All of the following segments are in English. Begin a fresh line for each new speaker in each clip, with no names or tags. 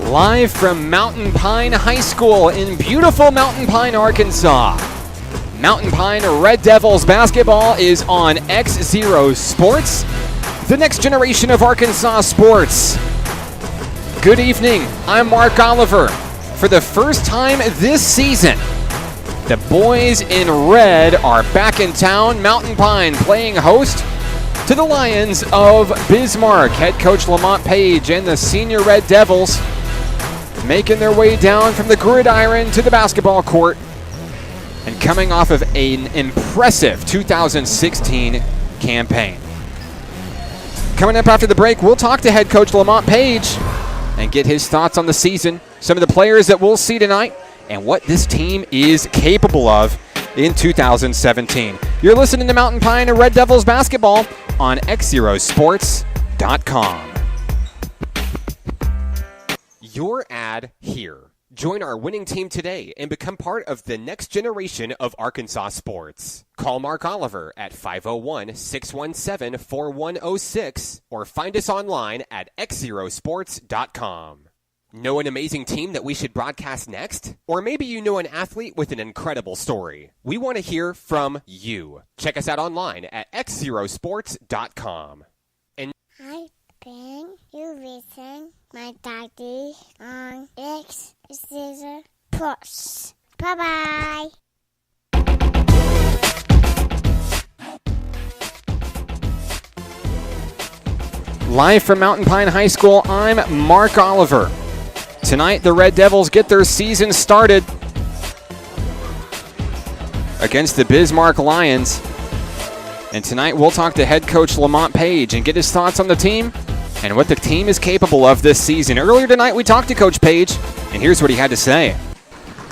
Live from Mountain Pine High School in beautiful Mountain Pine, Arkansas. Mountain Pine Red Devils basketball is on XZero Sports, the next generation of Arkansas sports. Good evening, I'm Mark Oliver. For the first time this season, the boys in red are back in town. Mountain Pine playing host to the Lions of Bismarck. Head coach Lamont Page and the senior Red Devils making their way down from the gridiron to the basketball court and coming off of an impressive 2016 campaign. Coming up after the break, we'll talk to head coach Lamont Page and get his thoughts on the season, some of the players that we'll see tonight, and what this team is capable of in 2017. You're listening to Mountain Pine Red Devils basketball on XZeroSports.com. Your ad here. Join our winning team today and become part of the next generation of Arkansas sports. Call Mark Oliver at 501-617-4106 or find us online at XZeroSports.com. Know an amazing team that we should broadcast next? Or maybe you know an athlete with an incredible story. We want to hear from you. Check us out online at XZeroSports.com.
Hi, Ben. You listen my daddy on XZero Sports. Bye-bye.
Live from Mountain Pine High School, I'm Mark Oliver. Tonight, the Red Devils get their season started against the Bismarck Lions. And tonight, we'll talk to head coach Lamont Page and get his thoughts on the team and what the team is capable of this season. Earlier tonight, we talked to Coach Page, and here's what he had to say.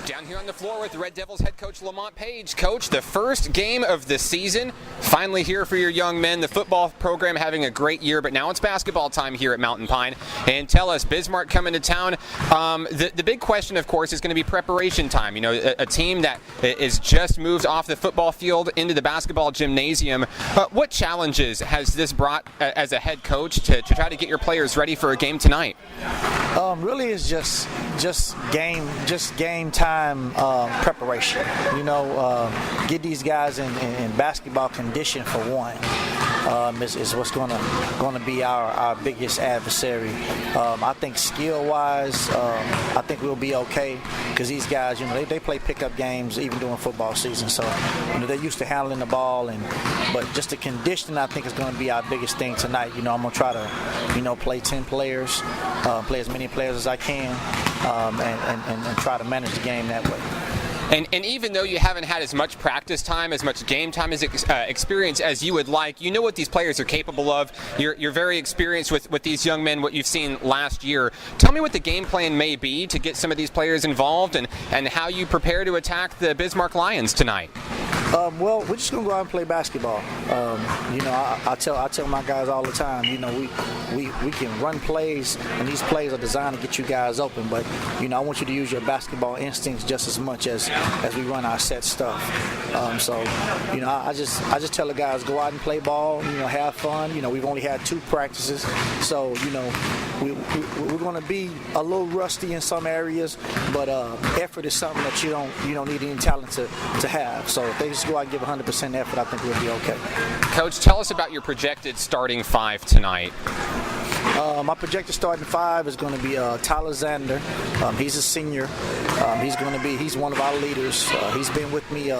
Down here on the floor with the Red Devils head coach Lamont Page. Coach, the first game of the season, finally here for your young men. The football program having a great year, but now it's basketball time here at Mountain Pine. And tell us, Bismarck coming to town. The big question, of course, is going to be preparation time. You know, a team that is just moved off the football field into the basketball gymnasium. What challenges has this brought as a head coach to try to get your players ready for a game tonight?
Really, it's just game time preparation. You know, get these guys in basketball condition for one. Is what's going to be our biggest adversary. I think skill-wise, I think we'll be okay because these guys, you know, they play pickup games even during football season, so you know they're used to handling the ball. But just the conditioning, I think, is going to be our biggest thing tonight. You know, I'm going to try to, you know, play 10 players, play as many players as I can, and try to manage the game that way.
And even though you haven't had as much practice time, as much game time as experience as you would like, you know what these players are capable of. You're very experienced with these young men, what you've seen last year. Tell me what the game plan may be to get some of these players involved and how you prepare to attack the Bismarck Lions tonight.
Well, we're just going to go out and play basketball. You know, I tell my guys all the time, you know, we can run plays, and these plays are designed to get you guys open. But, you know, I want you to use your basketball instincts just as much as we run our set stuff. So, you know, I just tell the guys, go out and play ball, you know, have fun. You know, we've only had 2 practices. So, you know, we're going to be a little rusty in some areas, but effort is something that you don't need any talent to have. So if they just go out and give 100% effort, I think we'll be okay. Coach,
tell us about your projected starting 5 tonight.
My projected starting 5 is going to be Tyler Zander. He's a senior. He's one of our leaders. He's been with me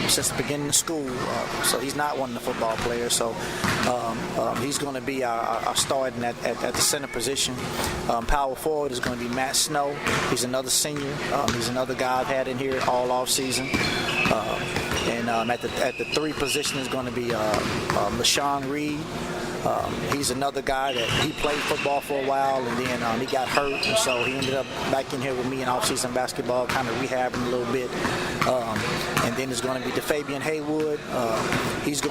since the beginning of school, so he's not one of the football players. So he's going to be our starting at the center position. Power forward is going to be Matt Snow. He's another senior. He's another guy I've had in here all off season. And at the 3 position is going to be LaShawn Reed. He's another guy that he played football for a while, and then he got hurt, and so he ended up back in here with me in off-season basketball, kind of rehabbing a little bit. And then it's going to be DeFabian Haywood. He's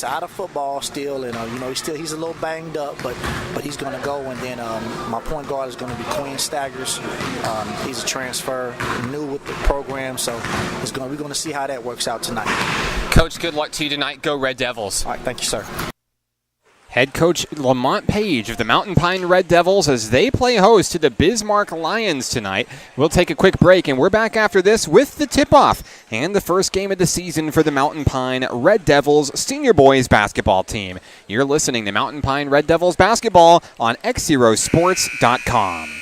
out of football still, and you know he's a little banged up, but he's going to go. And then my point guard is going to be Quinn Staggers. He's a transfer, new with the program, so we're going to see how that works out tonight.
Coach, good luck to you tonight. Go Red Devils.
All right, thank you, sir.
Head coach Lamont Page of the Mountain Pine Red Devils as they play host to the Bismarck Lions tonight. We'll take a quick break, and we're back after this with the tip-off and the first game of the season for the Mountain Pine Red Devils senior boys basketball team. You're listening to Mountain Pine Red Devils basketball on XZeroSports.com.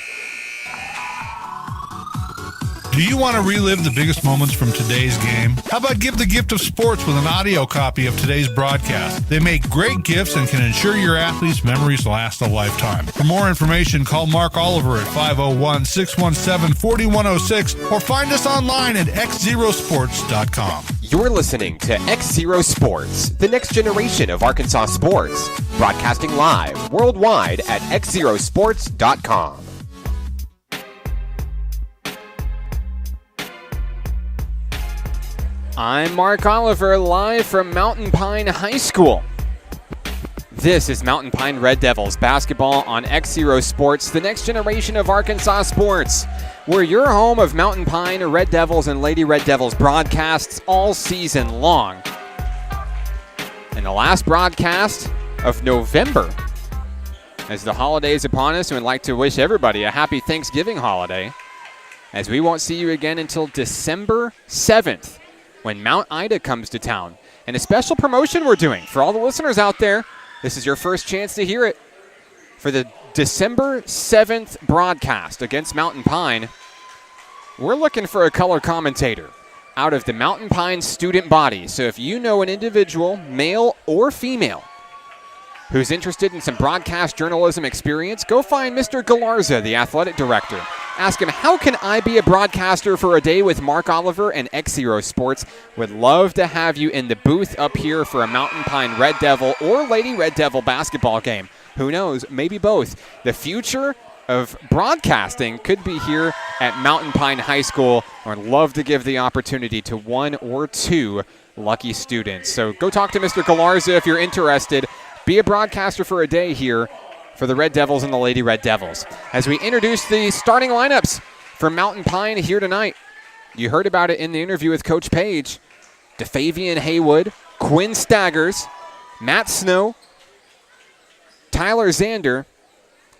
Do you want to relive the biggest moments from today's game? How about give the gift of sports with an audio copy of today's broadcast? They make great gifts and can ensure your athletes' memories last a lifetime. For more information, call Mark Oliver at 501-617-4106 or find us online at XZeroSports.com.
You're listening to XZero Sports, the next generation of Arkansas sports, broadcasting live worldwide at XZeroSports.com. I'm Mark Oliver, live from Mountain Pine High School. This is Mountain Pine Red Devils basketball on XZero Sports, the next generation of Arkansas sports. We're your home of Mountain Pine Red Devils and Lady Red Devils broadcasts all season long. And the last broadcast of November, as the holiday is upon us, and we'd like to wish everybody a happy Thanksgiving holiday, as we won't see you again until December 7th. When Mount Ida comes to town. And a special promotion we're doing for all the listeners out there. This is your first chance to hear it. For the December 7th broadcast against Mountain Pine, we're looking for a color commentator out of the Mountain Pine student body. So if you know an individual, male or female, who's interested in some broadcast journalism experience, go find Mr. Galarza, the athletic director. Ask him, how can I be a broadcaster for a day with Mark Oliver and XZero Sports? Would love to have you in the booth up here for a Mountain Pine Red Devil or Lady Red Devil basketball game. Who knows? Maybe both. The future of broadcasting could be here at Mountain Pine High School. I'd love to give the opportunity to one or two lucky students. So go talk to Mr. Galarza if you're interested. Be a broadcaster for a day here for the Red Devils and the Lady Red Devils. As we introduce the starting lineups for Mountain Pine here tonight, you heard about it in the interview with Coach Page. DeFavian Haywood, Quinn Staggers, Matt Snow, Tyler Zander,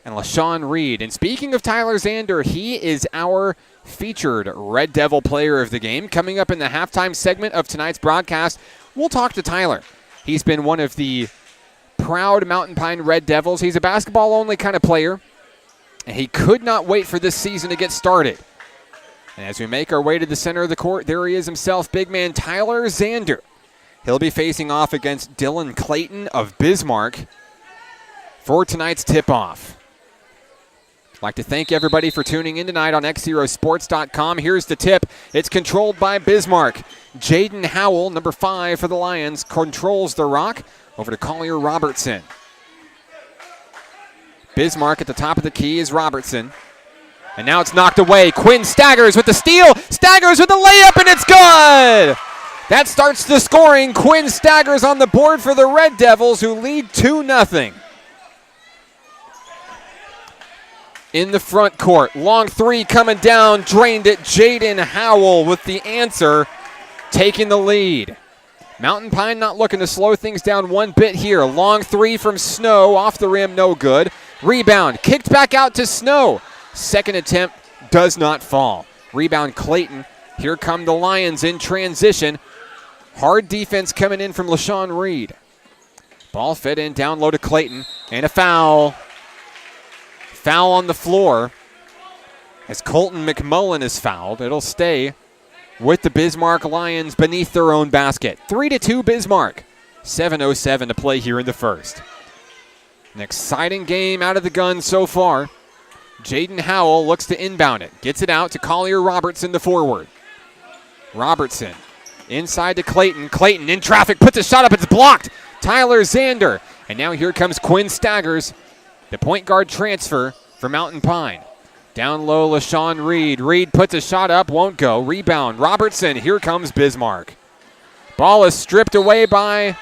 and LaShawn Reed. And speaking of Tyler Zander, he is our featured Red Devil player of the game. Coming up in the halftime segment of tonight's broadcast, we'll talk to Tyler. He's been one of the proud Mountain Pine Red Devils. He's a basketball-only kind of player, and he could not wait for this season to get started. And as we make our way to the center of the court, there he is himself, big man Tyler Zander. He'll be facing off against Dylan Clayton of Bismarck for tonight's tip-off. I'd like to thank everybody for tuning in tonight on XZeroSports.com. Here's the tip. It's controlled by Bismarck. Jaden Howell, number 5 for the Lions, controls the rock. Over to Collier Robertson. Bismarck at the top of the key is Robertson. And now it's knocked away. Quinn Staggers with the steal. Staggers with the layup, and it's good! That starts the scoring. Quinn Staggers on the board for the Red Devils, who lead 2-0. In the front court, long three coming down, drained it. Jaden Howell with the answer, taking the lead. Mountain Pine not looking to slow things down one bit here. Long three from Snow, off the rim, no good. Rebound, kicked back out to Snow. Second attempt does not fall. Rebound Clayton. Here come the Lions in transition. Hard defense coming in from LaShawn Reed. Ball fed in down low to Clayton, and a foul. Foul on the floor as Colton McMullen is fouled. It'll stay with the Bismarck Lions beneath their own basket. 3-2 Bismarck. 7:07 to play here in the first. An exciting game out of the gun so far. Jaden Howell looks to inbound it. Gets it out to Collier Robertson, the forward. Robertson inside to Clayton. Clayton in traffic, puts a shot up. It's blocked. Tyler Zander. And now here comes Quinn Staggers, the point guard transfer for Mountain Pine. Down low, LaShawn Reed. Reed puts a shot up, won't go. Rebound, Robertson. Here comes Bismarck. Ball is stripped away by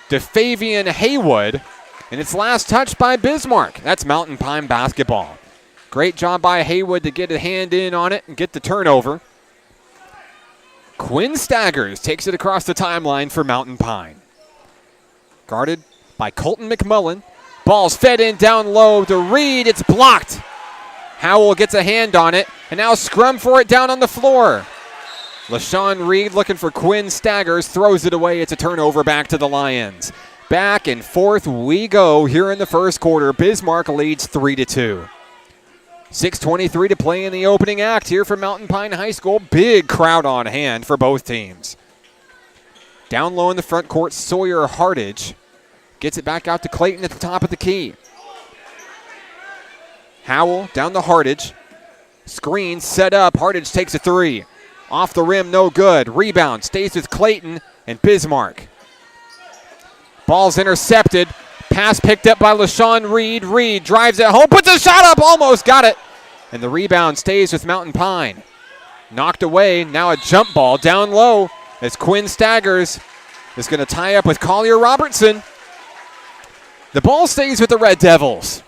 DeFavian Haywood, and it's last touched by Bismarck. That's Mountain Pine basketball. Great job by Haywood to get a hand in on it and get the turnover. Quinn Staggers takes it across the timeline for Mountain Pine. Guarded by Colton McMullen. Ball's fed in down low to Reed. It's blocked. Howell gets a hand on it, and now scrum for it down on the floor. LaShawn Reed looking for Quinn Staggers, throws it away. It's a turnover back to the Lions. Back and forth we go here in the first quarter. Bismarck leads 3-2. 6:23 to play in the opening act here for Mountain Pine High School. Big crowd on hand for both teams. Down low in the front court, Sawyer Hardage gets it back out to Clayton at the top of the key. Howell down to Hardage. Screen set up. Hardage takes a three. Off the rim, no good. Rebound stays with Clayton and Bismarck. Ball's intercepted. Pass picked up by LaShawn Reed. Reed drives it home, puts a shot up, almost got it. And the rebound stays with Mountain Pine. Knocked away, now a jump ball down low as Quinn Staggers is going to tie up with Collier Robertson. The ball stays with the Red Devils.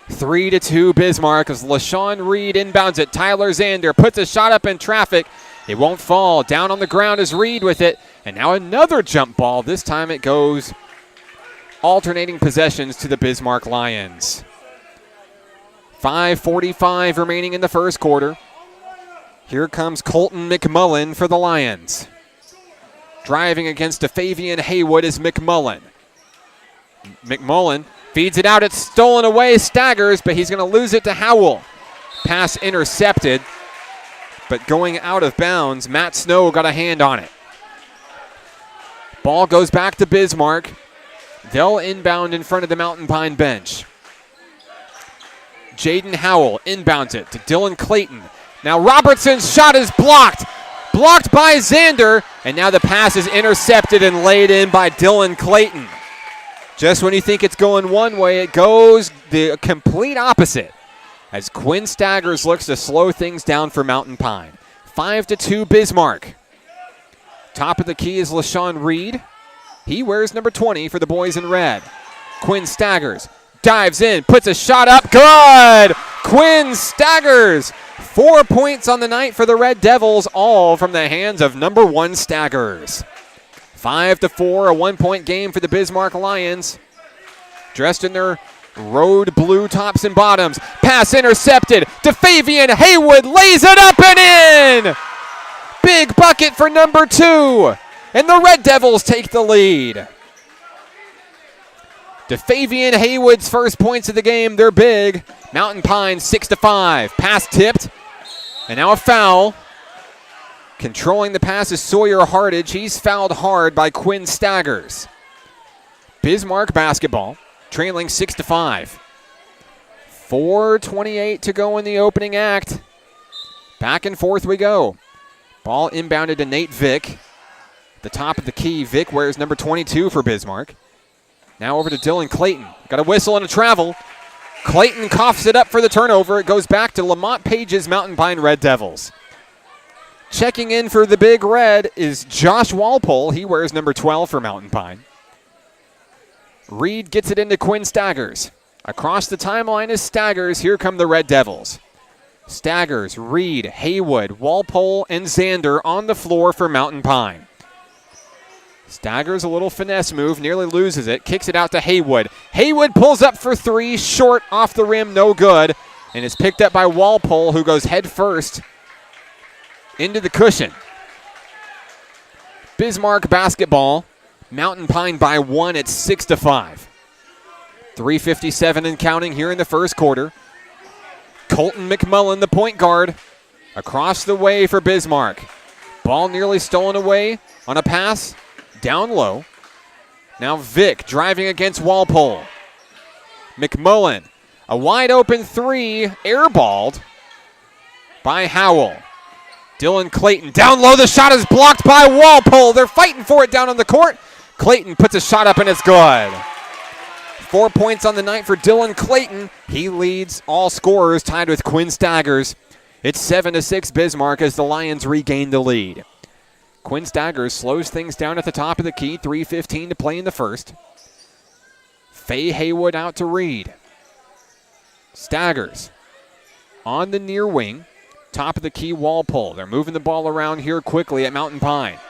3-2 Bismarck as LaShawn Reed inbounds it. Tyler Zander puts a shot up in traffic. It won't fall. Down on the ground is Reed with it. And now another jump ball. This time it goes alternating possessions to the Bismarck Lions. 5:45 remaining in the first quarter. Here comes Colton McMullen for the Lions. Driving against DeFavian Haywood is McMullen. McMullen feeds it out. It's stolen away. Staggers, but he's going to lose it to Howell. Pass intercepted, but going out of bounds. Matt Snow got a hand on it. Ball goes back to Bismarck. They'll inbound in front of the Mountain Pine bench. Jaden Howell inbounds it to Dylan Clayton. Now Robertson's shot is blocked. Blocked by Zander, and now the pass is intercepted and laid in by Dylan Clayton. Just when you think it's going one way, it goes the complete opposite as Quinn Staggers looks to slow things down for Mountain Pine. 5-2 Bismarck. Top of the key is LaShawn Reed. He wears number 20 for the boys in red. Quinn Staggers dives in, puts a shot up. Good! Quinn Staggers. 4 points on the night for the Red Devils, all from the hands of number 1 Staggers. 5-4, a 1-point game for the Bismarck Lions. Dressed in their road blue tops and bottoms. Pass intercepted. DeFavian Haywood lays it up and in! Big bucket for number 2. And the Red Devils take the lead. DeFavian Haywood's first points of the game, they're big. Mountain Pine 6-5. Pass tipped. And now a foul. Controlling the pass is Sawyer Hardage. He's fouled hard by Quinn Staggers. Bismarck basketball, trailing 6-5. 4:28 to go in the opening act. Back and forth we go. Ball inbounded to Nate Vick. The top of the key, Vick wears number 22 for Bismarck. Now over to Dylan Clayton. Got a whistle and a travel. Clayton coughs it up for the turnover. It goes back to Lamont Page's Mountain Pine Red Devils. Checking in for the Big Red is Josh Walpole. He wears number 12 for Mountain Pine. Reed gets it into Quinn Staggers. Across the timeline is Staggers. Here come the Red Devils. Staggers, Reed, Haywood, Walpole, and Zander on the floor for Mountain Pine. Staggers a little finesse move, nearly loses it, kicks it out to Haywood. Haywood pulls up for 3, short off the rim, no good, and is picked up by Walpole, who goes head first into the cushion. Bismarck basketball, Mountain Pine by 1 at 6-5. 3:57 and counting here in the first quarter. Colton McMullen, the point guard, across the way for Bismarck. Ball nearly stolen away on a pass. Down low. Now Vick driving against Walpole. McMullen, a wide open 3, airballed by Howell. Dylan Clayton down low. The shot is blocked by Walpole. They're fighting for it down on the court. Clayton puts a shot up and it's good. 4 points on the night for Dylan Clayton. He leads all scorers, tied with Quinn Staggers. It's 7-6 Bismarck as the Lions regain the lead. Quinn Staggers slows things down at the top of the key. 3:15 to play in the first. Faye Haywood out to Reed. Staggers on the near wing. Top of the key, Walpole. They're moving the ball around here quickly at Mountain Pine.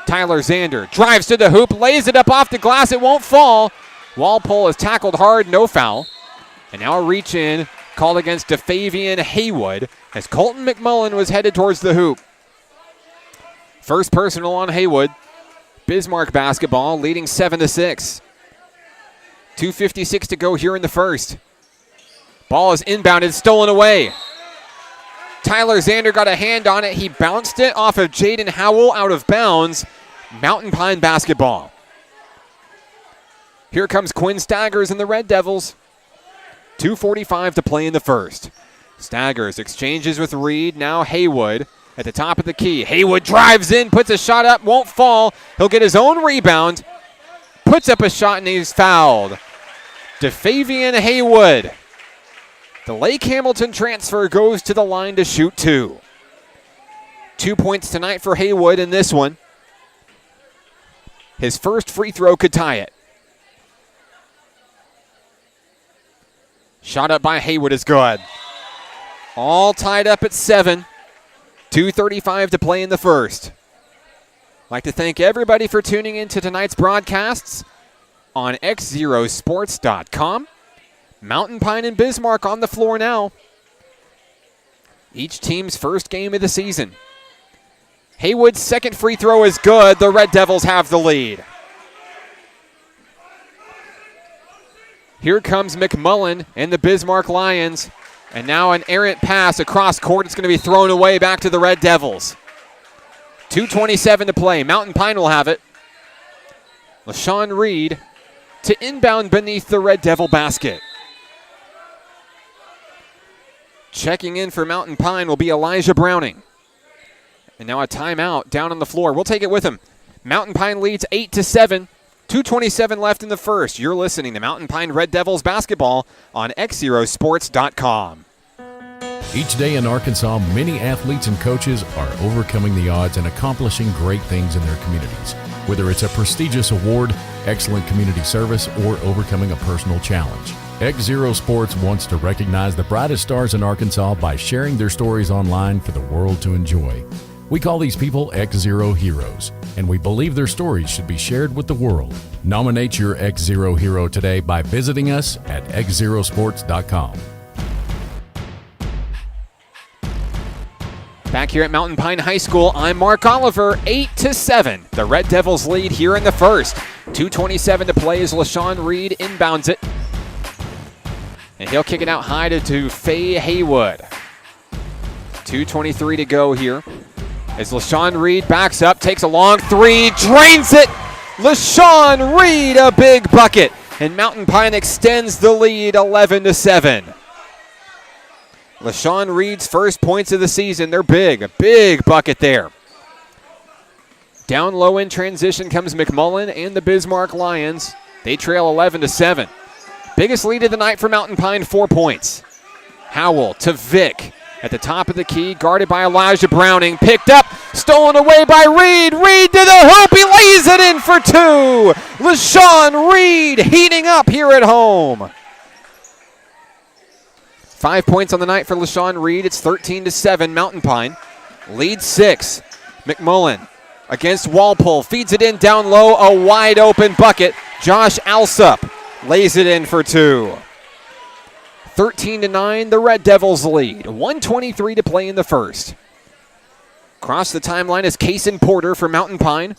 Tyler Zander drives to the hoop, lays it up off the glass. It won't fall. Walpole is tackled hard, no foul. And now a reach in called against DeFavian Haywood as Colton McMullen was headed towards the hoop. First personal on Haywood. Bismarck basketball leading 7-6. 2:56 to go here in the first. Ball is inbounded, stolen away. Tyler Zander got a hand on it. He bounced it off of Jaden Howell out of bounds. Mountain Pine basketball. Here comes Quinn Staggers and the Red Devils. 2:45 to play in the first. Staggers exchanges with Reed. Now Haywood at the top of the key. Haywood drives in, puts a shot up, won't fall. He'll get his own rebound. Puts up a shot and he's fouled. DeFavian Haywood. The Lake Hamilton transfer goes to the line to shoot 2. 2 points tonight for Haywood in this one. His first free throw could tie it. Shot up by Haywood is good. All tied up at 7. 2:35 to play in the first. I'd like to thank everybody for tuning in to tonight's broadcasts on XZeroSports.com. Mountain Pine and Bismarck on the floor now. Each team's first game of the season. Haywood's second free throw is good. The Red Devils have the lead. Here comes McMullen and the Bismarck Lions. And now an errant pass across court. It's going to be thrown away back to the Red Devils. 2:27 to play. Mountain Pine will have it. LaShawn Reed to inbound beneath the Red Devil basket. Checking in for Mountain Pine will be Elijah Browning. And now a timeout down on the floor. We'll take it with him. Mountain Pine leads 8-7. 2:27 left in the first. You're listening to Mountain Pine Red Devils basketball on XZeroSports.com.
Each day in Arkansas, many athletes and coaches are overcoming the odds and accomplishing great things in their communities. Whether it's a prestigious award, excellent community service, or overcoming a personal challenge. XZero Sports wants to recognize the brightest stars in Arkansas by sharing their stories online for the world to enjoy. We call these people XZero Heroes, and we believe their stories should be shared with the world. Nominate your XZero hero today by visiting us at XZeroSports.com.
Back here at Mountain Pine High School, I'm Mark Oliver, 8-7. The Red Devils lead here in the first. 2:27 to play as LaShawn Reed inbounds it. And he'll kick it out high to Faye Haywood. 2:23 to go here. As LaShawn Reed backs up, takes a long three, drains it. LaShawn Reed, a big bucket. And Mountain Pine extends the lead 11-7. LaShawn Reed's first points of the season. They're big. A big bucket there. Down low in transition comes McMullen and the Bismarck Lions. They trail 11-7. Biggest lead of the night for Mountain Pine, 4 points. Howell to Vick at the top of the key, guarded by Elijah Browning. Picked up, stolen away by Reed. Reed to the hoop. He lays it in for 2. LaShawn Reed heating up here at home. 5 points on the night for LaShawn Reed. It's 13-7. Mountain Pine leads 6. McMullen against Walpole. Feeds it in down low. A wide open bucket. Josh Alsup lays it in for 2. 13-9. The Red Devils lead. 1:23 to play in the first. Across the timeline is Kaysen Porter for Mountain Pine.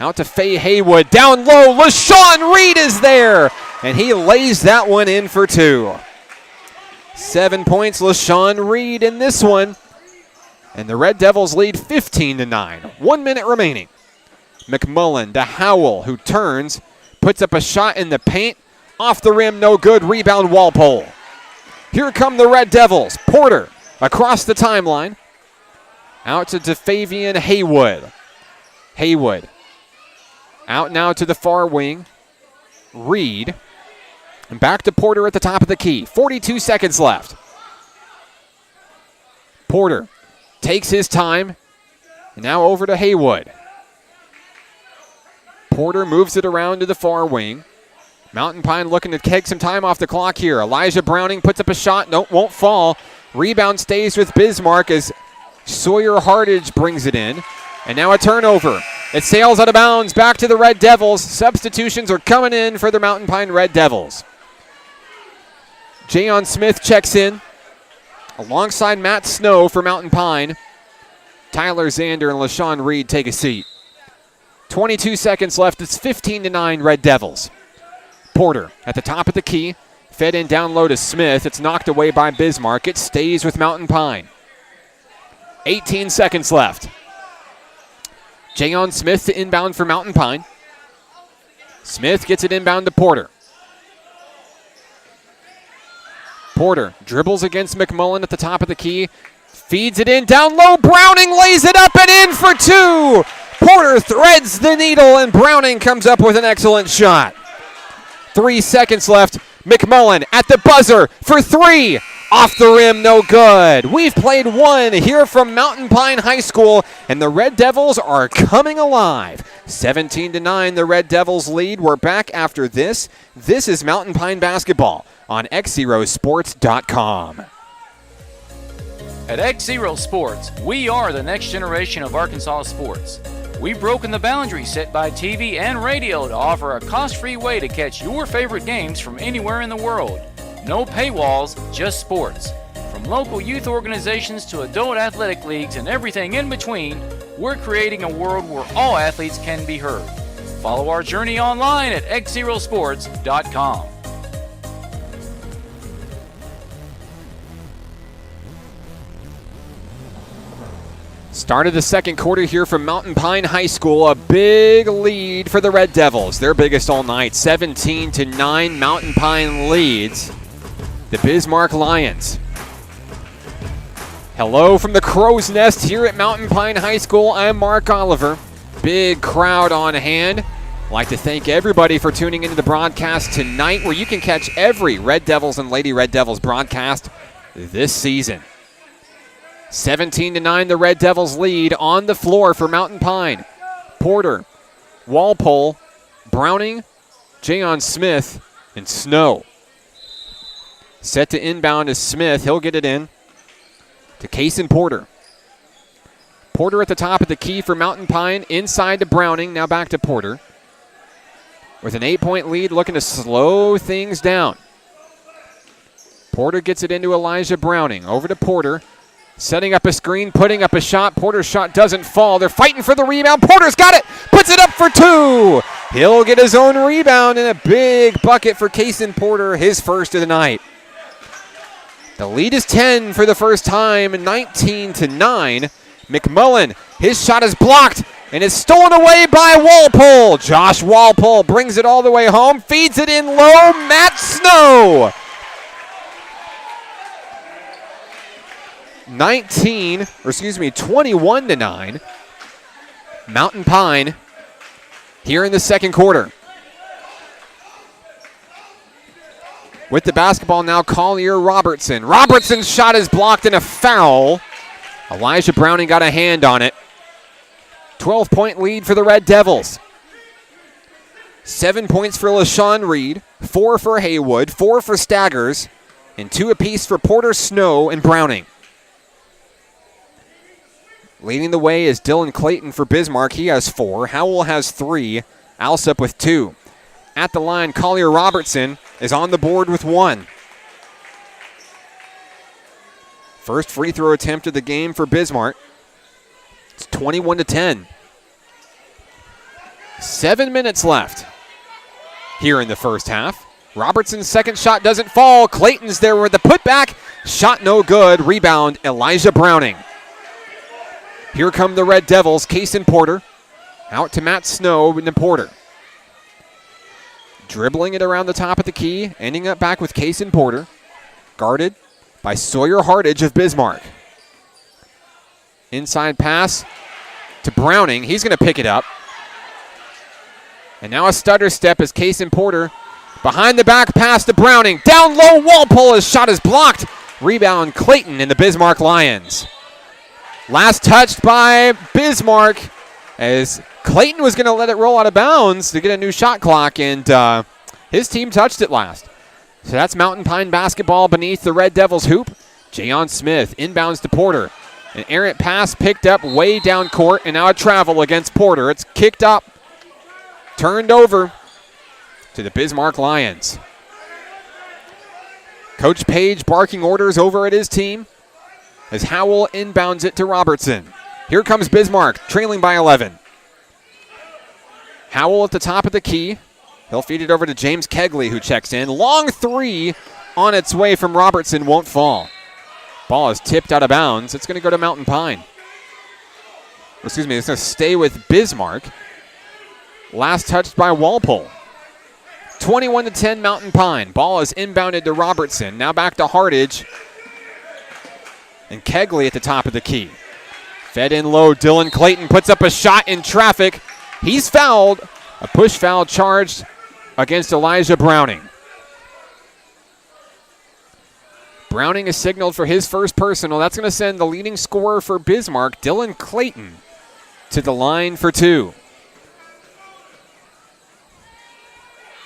Out to Faye Haywood. Down low. LaShawn Reed is there. And he lays that one in for 2. 7 points, LaShawn Reed in this one. And the Red Devils lead 15-9. 1 minute remaining. McMullen to Howell, who turns, puts up a shot in the paint. Off the rim, no good. Rebound Walpole. Here come the Red Devils. Porter across the timeline. Out to DeFavian Haywood. Haywood. Out now to the far wing. Reed. And back to Porter at the top of the key. 42 seconds left. Porter takes his time. And now over to Haywood. Porter moves it around to the far wing. Mountain Pine looking to take some time off the clock here. Elijah Browning puts up a shot. No, won't fall. Rebound stays with Bismarck as Sawyer Hardage brings it in. And now a turnover. It sails out of bounds back to the Red Devils. Substitutions are coming in for the Mountain Pine Red Devils. Jayon Smith checks in alongside Matt Snow for Mountain Pine. Tyler Zander and LaShawn Reed take a seat. 22 seconds left. It's 15-9 Red Devils. Porter at the top of the key. Fed in down low to Smith. It's knocked away by Bismarck. It stays with Mountain Pine. 18 seconds left. Jayon Smith to inbound for Mountain Pine. Smith gets it inbound to Porter. Porter dribbles against McMullen at the top of the key. Feeds it in down low. Browning lays it up and in for two. Porter threads the needle and Browning comes up with an excellent shot. 3 seconds left. McMullen at the buzzer for three. Off the rim, no good. We've played one here from Mountain Pine High School, and the Red Devils are coming alive. 17-9, the Red Devils lead. We're back after this. This is Mountain Pine basketball on XZeroSports.com.
At XZero Sports, we are the next generation of Arkansas sports. We've broken the boundaries set by TV and radio to offer a cost-free way to catch your favorite games from anywhere in the world. No paywalls, just sports. From local youth organizations to adult athletic leagues and everything in between, we're creating a world where all athletes can be heard. Follow our journey online at XZeroSports.com.
Start of the second quarter here from Mountain Pine High School. A big lead for the Red Devils. Their biggest all night. 17-9, Mountain Pine leads the Bismarck Lions. Hello from the Crow's Nest here at Mountain Pine High School. I'm Mark Oliver. Big crowd on hand. I'd like to thank everybody for tuning into the broadcast tonight, where you can catch every Red Devils and Lady Red Devils broadcast this season. 17-9, the Red Devils lead on the floor for Mountain Pine. Porter, Walpole, Browning, Jayon Smith, and Snow. Set to inbound is Smith. He'll get it in to Kason Porter. Porter at the top of the key for Mountain Pine. Inside to Browning. Now back to Porter. With an 8-point lead, looking to slow things down. Porter gets it into Elijah Browning. Over to Porter. Setting up a screen, putting up a shot. Porter's shot doesn't fall. They're fighting for the rebound. Porter's got it. Puts it up for two. He'll get his own rebound and a big bucket for Kason Porter, his first of the night. The lead is 10 for the first time, 19-9. McMullen, his shot is blocked and is stolen away by Walpole. Josh Walpole brings it all the way home, feeds it in low. Matt Snow. 21-9. Mountain Pine here in the second quarter. With the basketball now, Collier Robertson. Robertson's shot is blocked and a foul. Elijah Browning got a hand on it. 12-point lead for the Red Devils. 7 points for LaShawn Reed, 4 for Haywood, 4 for Staggers, and 2 apiece for Porter, Snow, and Browning. Leading the way is Dylan Clayton for Bismarck. He has 4. Howell has 3. Alsop with 2. At the line, Collier Robertson is on the board with 1. First free throw attempt of the game for Bismarck. It's 21-10. 7 minutes left here in the first half. Robertson's second shot doesn't fall. Clayton's there with the putback. Shot no good. Rebound, Elijah Browning. Here come the Red Devils. Kason Porter out to Matt Snow and to Porter. Dribbling it around the top of the key, ending up back with Kason Porter. Guarded by Sawyer Hardage of Bismarck. Inside pass to Browning. He's going to pick it up. And now a stutter step as Kason Porter behind the back pass to Browning. Down low, Walpole. His shot is blocked. Rebound, Clayton and the Bismarck Lions. Last touched by Bismarck as Clayton was going to let it roll out of bounds to get a new shot clock, and his team touched it last. So that's Mountain Pine basketball beneath the Red Devils hoop. Jayon Smith inbounds to Porter. An errant pass picked up way down court, and now a travel against Porter. It's kicked up, turned over to the Bismarck Lions. Coach Page barking orders over at his team as Howell inbounds it to Robertson. Here comes Bismarck, trailing by 11. Howell at the top of the key. He'll feed it over to James Kegley, who checks in. Long three on its way from Robertson, won't fall. Ball is tipped out of bounds. It's going to go to Mountain Pine. Excuse me, it's going to stay with Bismarck. Last touched by Walpole. 21-10 Mountain Pine. Ball is inbounded to Robertson. Now back to Hardage. And Kegley at the top of the key. Fed in low. Dylan Clayton puts up a shot in traffic. He's fouled. A push foul charged against Elijah Browning. Browning is signaled for his first personal. That's going to send the leading scorer for Bismarck, Dylan Clayton, to the line for two.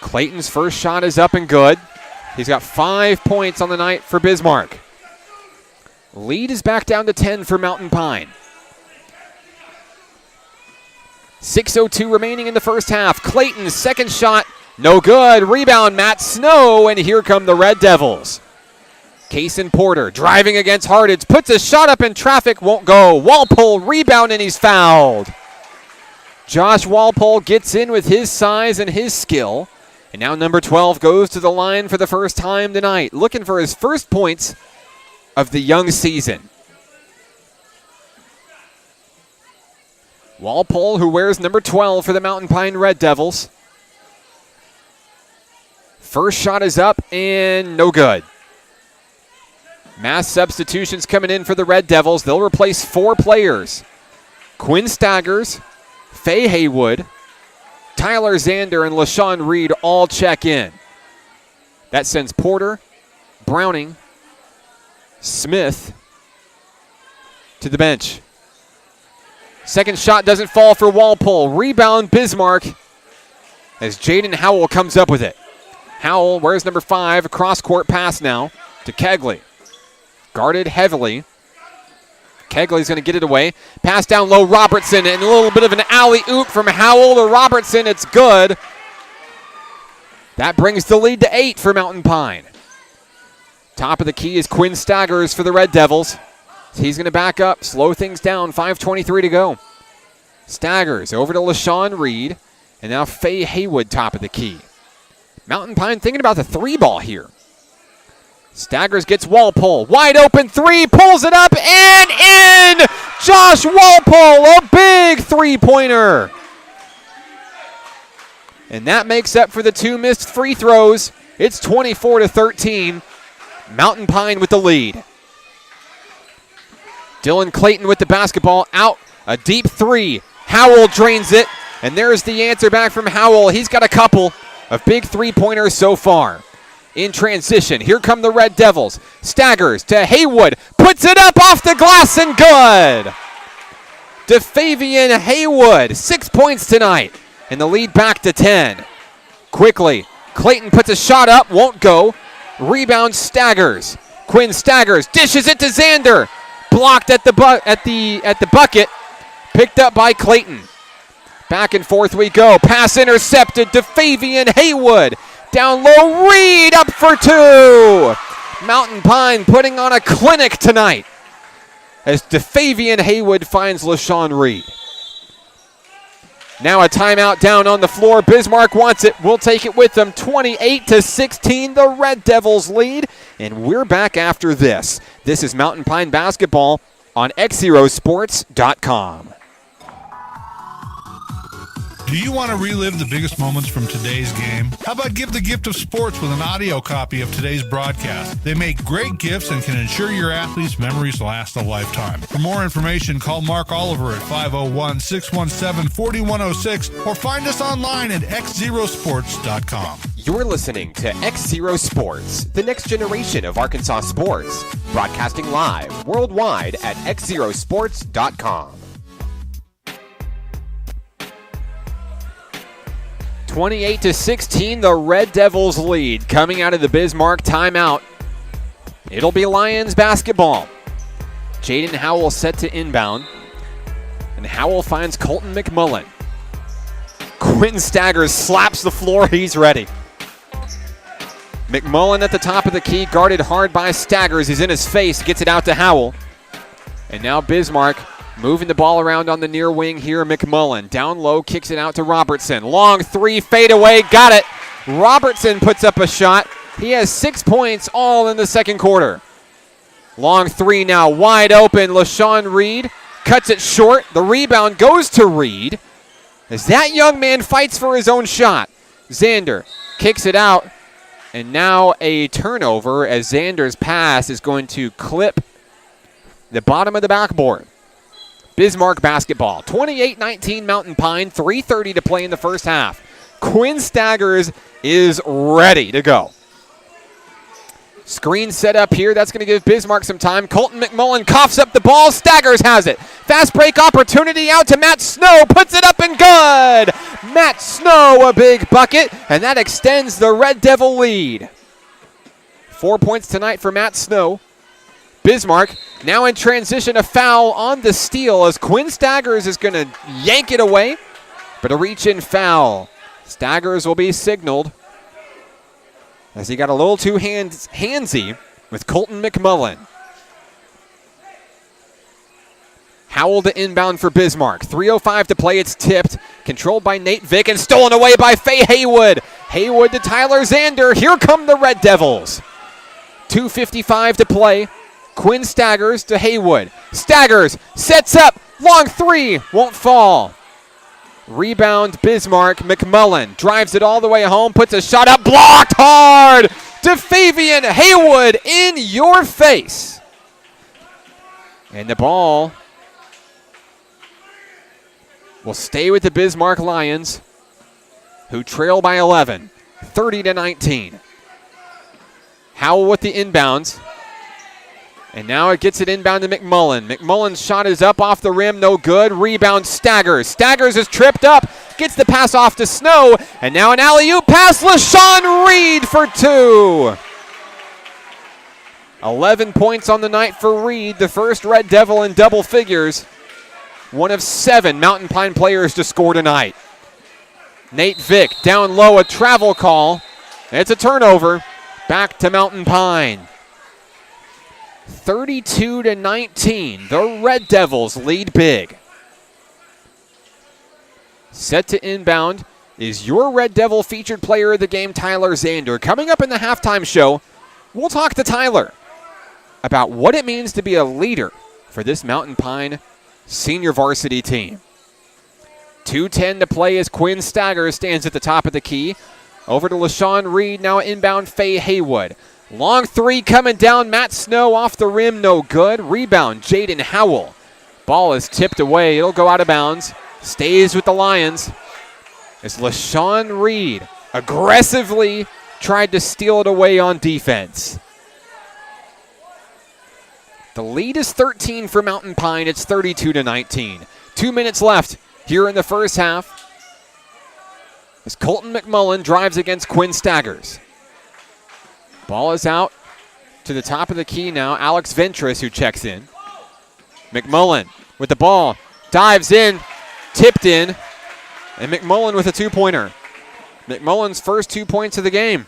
Clayton's first shot is up and good. He's got 5 points on the night for Bismarck. Lead is back down to 10 for Mountain Pine. 6:02 remaining in the first half. Clayton's second shot, no good. Rebound, Matt Snow, and here come the Red Devils. Kaysen Porter driving against Hardage, puts a shot up in traffic, won't go. Walpole rebound, and he's fouled. Josh Walpole gets in with his size and his skill. And now number 12 goes to the line for the first time tonight, looking for his first points of the young season. Walpole, who wears number 12 for the Mountain Pine Red Devils. First shot is up and no good. Mass substitutions coming in for the Red Devils. They'll replace 4 players. Quinn Staggers, Faye Haywood, Tyler Zander, and LaShawn Reed all check in. That sends Porter, Browning, Smith to the bench. Second shot doesn't fall for Walpole. Rebound Bismarck as Jaden Howell comes up with it. Howell wears number 5, a cross-court pass now to Kegley. Guarded heavily. Kegley's going to get it away. Pass down low, Robertson, and a little bit of an alley-oop from Howell to Robertson. It's good. That brings the lead to 8 for Mountain Pine. Top of the key is Quinn Staggers for the Red Devils. He's going to back up, slow things down, 5:23 to go. Staggers over to LaShawn Reed, and now Faye Haywood top of the key. Mountain Pine thinking about the 3-ball here. Staggers gets Walpole. Wide open 3, pulls it up and in! Josh Walpole, a big 3-pointer. And that makes up for the 2 missed free throws. It's 24-13. Mountain Pine with the lead. Dylan Clayton with the basketball out. A deep 3. Howell drains it. And there's the answer back from Howell. He's got a couple of big 3-pointers so far. In transition, here come the Red Devils. Staggers to Haywood, puts it up off the glass and good. DeFavian Haywood, 6 points tonight, and the lead back to 10. Quickly, Clayton puts a shot up, won't go. Rebound Staggers. Quinn Staggers dishes it to Zander. Blocked at the bucket, picked up by Clayton. Back and forth we go. Pass intercepted. DeFavian Haywood. Down low, Reed up for 2. Mountain Pine putting on a clinic tonight as DeFavian Haywood finds LaShawn Reed. Now a timeout down on the floor. Bismarck wants it. We'll take it with them. 28-16, the Red Devils lead. And we're back after this. This is Mountain Pine basketball on XZeroSports.com.
Do you want to relive the biggest moments from today's game? How about give the gift of sports with an audio copy of today's broadcast? They make great gifts and can ensure your athletes' memories last a lifetime. For more information, call Mark Oliver at 501-617-4106 or find us online at XZeroSports.com.
You're listening to XZero Sports, the next generation of Arkansas sports, broadcasting live worldwide at XZeroSports.com. 28-16, the Red Devils lead coming out of the Bismarck timeout. It'll be Lions basketball. Jaden Howell set to inbound. And Howell finds Colton McMullen. Quinn Staggers slaps the floor. He's ready. McMullen at the top of the key, guarded hard by Staggers. He's in his face, gets it out to Howell. And now Bismarck moving the ball around on the near wing here. McMullen down low, kicks it out to Robertson. Long three, fade away, got it. Robertson puts up a shot. He has 6 points all in the second quarter. Long three now, wide open. LaShawn Reed cuts it short. The rebound goes to Reed as that young man fights for his own shot. Xander kicks it out, and now a turnover as Xander's pass is going to clip the bottom of the backboard. Bismarck basketball, 28-19 Mountain Pine, 3:30 to play in the first half. Quinn Staggers is ready to go. Screen set up here. That's going to give Bismarck some time. Colton McMullen coughs up the ball. Staggers has it. Fast break opportunity out to Matt Snow. Puts it up and good. Matt Snow, a big bucket, and that extends the Red Devil lead. 4 points tonight for Matt Snow. Bismarck now in transition, a foul on the steal as Quinn Staggers is going to yank it away, but a reach-in foul. Staggers will be signaled as he got a little too handsy with Colton McMullen. Howell to inbound for Bismarck. 3:05 to play. It's tipped. Controlled by Nate Vick and stolen away by Faye Haywood. Haywood to Tyler Xander. Here come the Red Devils. 2:55 to play. Quinn Staggers to Haywood. Staggers sets up. Long three. Won't fall. Rebound Bismarck. McMullen drives it all the way home. Puts a shot up. Blocked hard. DeFavian Haywood in your face. And the ball will stay with the Bismarck Lions, who trail by 11, 30-19. Howell with the inbounds. And now it gets it inbound to McMullen. McMullen's shot is up off the rim, no good. Rebound Staggers. Staggers is tripped up, gets the pass off to Snow, and now an alley-oop pass. LaShawn Reed for two. 11 points on the night for Reed, the first Red Devil in double figures. One of 7 Mountain Pine players to score tonight. Nate Vick down low, a travel call. It's a turnover. Back to Mountain Pine. 32-19. The Red Devils lead big. Set to inbound is your Red Devil featured player of the game, Tyler Xander. Coming up in the halftime show, we'll talk to Tyler about what it means to be a leader for this Mountain Pine senior varsity team. 2:10 to play as Quinn Staggers stands at the top of the key. Over to LaShawn Reed, now inbound Faye Haywood. Long three coming down, Matt Snow off the rim, no good. Rebound, Jaden Howell. Ball is tipped away, it'll go out of bounds. Stays with the Lions as LaShawn Reed aggressively tried to steal it away on defense. The lead is 13 for Mountain Pine. It's 32-19. 2 minutes left here in the first half as Colton McMullen drives against Quinn Staggers. Ball is out to the top of the key now. Alex Ventris who checks in. McMullen with the ball. Dives in. Tipped in. And McMullen with a two-pointer. McMullen's first 2 points of the game.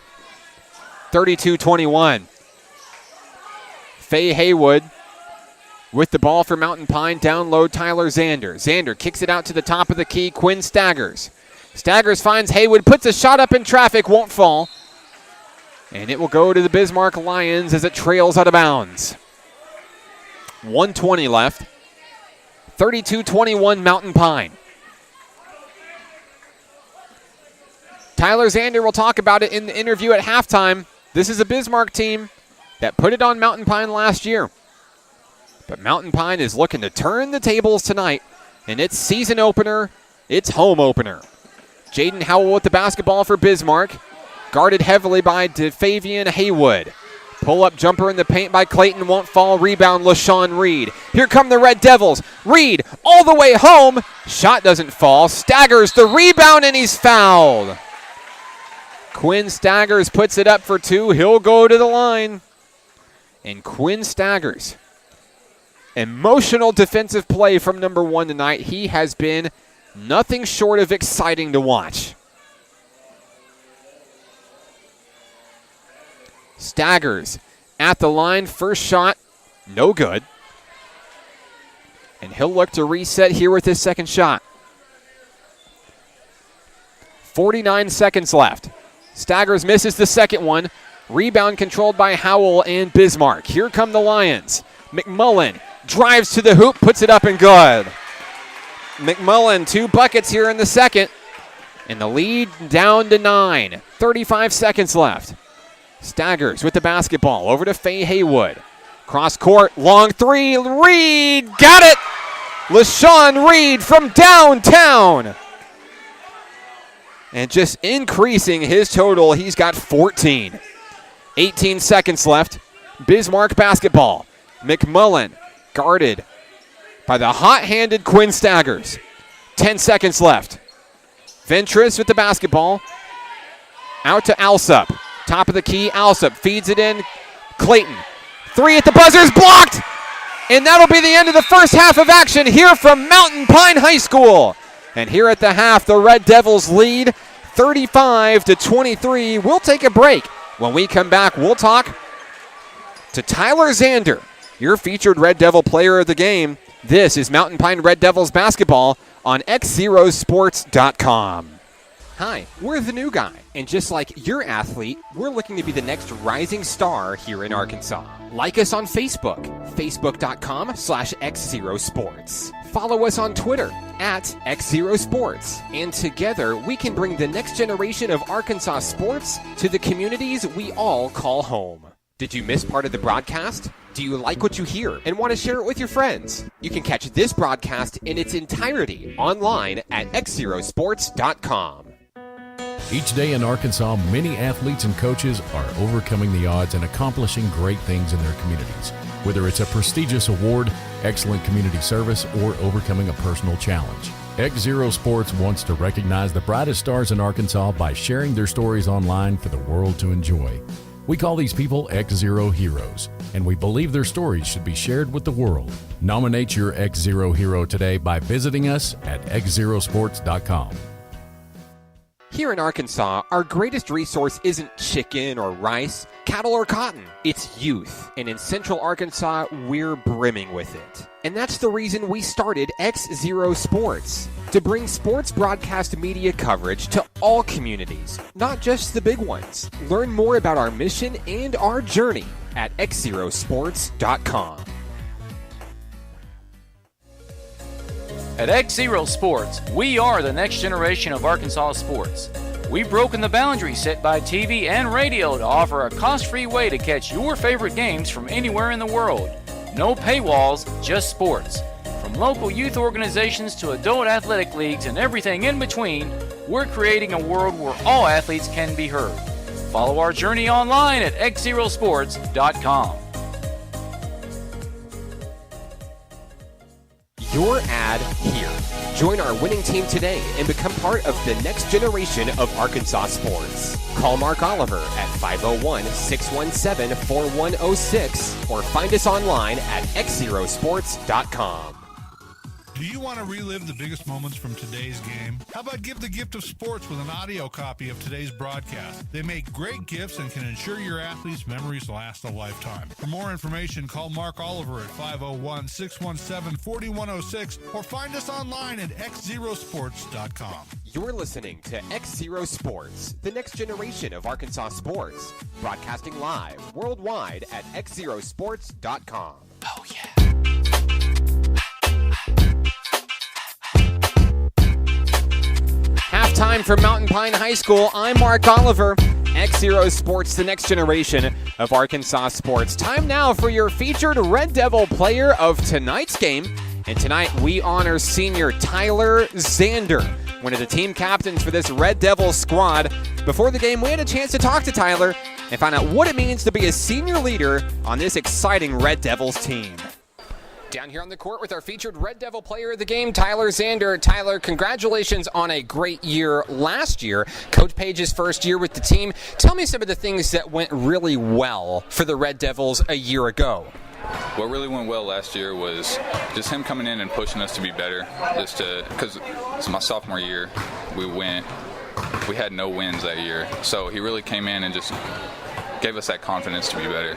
32-21. Faye Haywood with the ball for Mountain Pine. Down low, Tyler Xander. Xander kicks it out to the top of the key. Quinn Staggers. Staggers finds Haywood. Puts a shot up in traffic. Won't fall. And it will go to the Bismarck Lions as it trails out of bounds. 1:20 left. 32-21 Mountain Pine. Tyler Xander will talk about it in the interview at halftime. This is a Bismarck team that put it on Mountain Pine last year. But Mountain Pine is looking to turn the tables tonight in its season opener, its home opener. Jaden Howell with the basketball for Bismarck. Guarded heavily by DeFavian Haywood. Pull-up jumper in the paint by Clayton. Won't fall. Rebound, LaShawn Reed. Here come the Red Devils. Reed all the way home. Shot doesn't fall. Staggers the rebound, and he's fouled. Quinn Staggers puts it up for two. He'll go to the line. And Quinn Staggers Emotional defensive play from number 1 tonight. He has been nothing short of exciting to watch. Staggers at the line. First shot, no good. And he'll look to reset here with his second shot. 49 seconds left. Staggers misses the second one. Rebound controlled by Howell and Bismarck. Here come the Lions. McMullen drives to the hoop, puts it up and good. McMullen, 2 buckets here in the second. And the lead down to 9. 35 seconds left. Staggers with the basketball over to Faye Haywood. Cross court, long 3. Reed got it. LaShawn Reed from downtown. And just increasing his total. He's got 14. 18 seconds left. Bismarck basketball. McMullen guarded by the hot-handed Quinn Staggers. 10 seconds left. Ventress with the basketball. Out to Alsup. Top of the key, Alsup feeds it in. Clayton. 3 at the buzzer is blocked. And that'll be the end of the first half of action here from Mountain Pine High School. And here at the half, the Red Devils lead 35-23. We'll take a break. When we come back, we'll talk to Tyler Zander, your featured Red Devil player of the game. This is Mountain Pine Red Devils basketball on XZeroSports.com. Hi, we're the new guy, and just like your athlete, we're looking to be the next rising star here in Arkansas. Like us on Facebook, facebook.com/XZeroSports. Follow us on Twitter @XZeroSports, and together we can bring the next generation of Arkansas sports to the communities we all call home. Did you miss part of the broadcast? Do you like what you hear and want to share it with your friends? You can catch this broadcast in its entirety online at XZeroSports.com.
Each day in Arkansas, many athletes and coaches are overcoming the odds and accomplishing great things in their communities. Whether it's a prestigious award, excellent community service, or overcoming a personal challenge. XZero Sports wants to recognize the brightest stars in Arkansas by sharing their stories online for the world to enjoy. We call these people XZero heroes, and we believe their stories should be shared with the world. Nominate your XZero hero today by visiting us at XZeroSports.com.
Here in Arkansas, our greatest resource isn't chicken or rice, cattle or cotton. It's youth. And in Central Arkansas, we're brimming with it. And that's the reason we started XZero Sports, to bring sports broadcast media coverage to all communities, not just the big ones. Learn more about our mission and our journey at XZeroSports.com.
At XZero Sports, we are the next generation of Arkansas sports. We've broken the boundaries set by TV and radio to offer a cost-free way to catch your favorite games from anywhere in the world. No paywalls, just sports. From local youth organizations to adult athletic leagues and everything in between, we're creating a world where all athletes can be heard. Follow our journey online at XZeroSports.com.
Your ad here. Join our winning team today and become part of the next generation of Arkansas sports. Call Mark Oliver at 501-617-4106 or find us online at XZeroSports.com.
Do you want to relive the biggest moments from today's game? How about give the gift of sports with an audio copy of today's broadcast? They make great gifts and can ensure your athletes' memories last a lifetime. For more information, call Mark Oliver at 501-617-4106 or find us online at XZeroSports.com.
You're listening to XZero Sports, the next generation of Arkansas sports. Broadcasting live worldwide at XZeroSports.com. Oh, yeah. Halftime for Mountain Pine High School. I'm Mark Oliver. XZero Sports, the next generation of Arkansas sports. Time now for your featured Red Devil player of tonight's game. And tonight we honor senior Tyler Zander, one of the team captains for this Red Devil squad. Before the game, we had a chance to talk to Tyler and find out what it means to be a senior leader on this exciting Red Devils team. Down here on the court with our featured Red Devil player of the game, Tyler Zander. Tyler, congratulations on a great year last year. Coach Page's first year with the team. Tell me some of the things that went really well for the Red Devils a year ago.
what really went well last year was just him coming in and pushing us to be better. Because it's my sophomore year, we had no wins that year. So he really came in and just gave us that confidence to be better.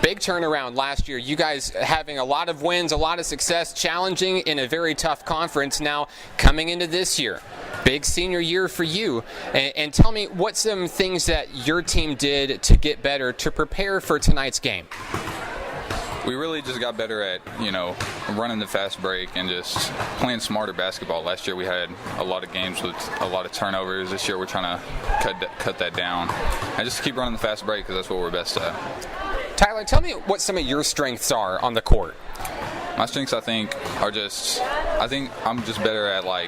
Big turnaround last year. You guys having a lot of wins, a lot of success, challenging in a very tough conference. Now coming into this year, big senior year for you. And tell me what some things that your team did to get better, to prepare for tonight's game.
We really just got better at, running the fast break and just playing smarter basketball. Last year we had a lot of games with a lot of turnovers. This year we're trying to cut that down and just keep running the fast break because that's what we're best at.
Tyler, tell me what some of your strengths are on the court.
My strengths, I think I'm just better at, I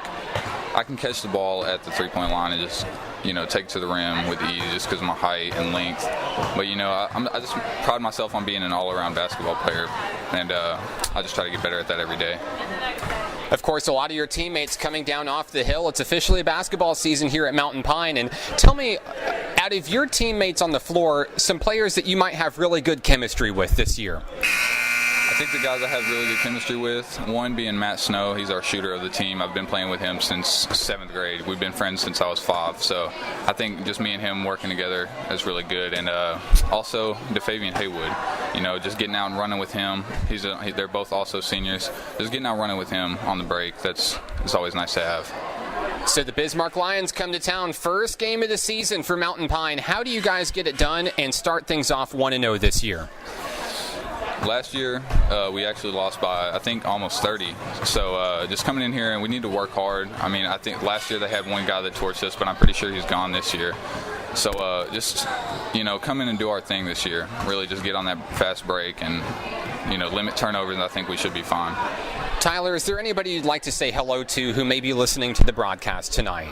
can catch the ball at the three-point line and just, take it to the rim with ease just because of my height and length. But, I just pride myself on being an all-around basketball player, and I just try to get better at that every day.
Of course, a lot of your teammates coming down off the hill. It's officially basketball season here at Mountain Pine. And tell me, out of your teammates on the floor, some players that you might have really good chemistry with this year.
I think the guys I have really good chemistry with, one being Matt Snow. He's our shooter of the team. I've been playing with him since 7th grade. We've been friends since I was 5. So I think just me and him working together is really good. And also DeFavian Haywood, just getting out and running with him. They're both also seniors. Just getting out running with him on the break, it's always nice to have.
So the Bismarck Lions come to town, first game of the season for Mountain Pine. How do you guys get it done and start things off 1-0 this year?
Last year, we actually lost by, I think, almost 30. So just coming in here, and we need to work hard. I mean, I think last year they had one guy that torched us, but I'm pretty sure he's gone this year. So just, come in and do our thing this year. Really just get on that fast break and, limit turnovers, and I think we should be fine.
Tyler, is there anybody you'd like to say hello to who may be listening to the broadcast tonight?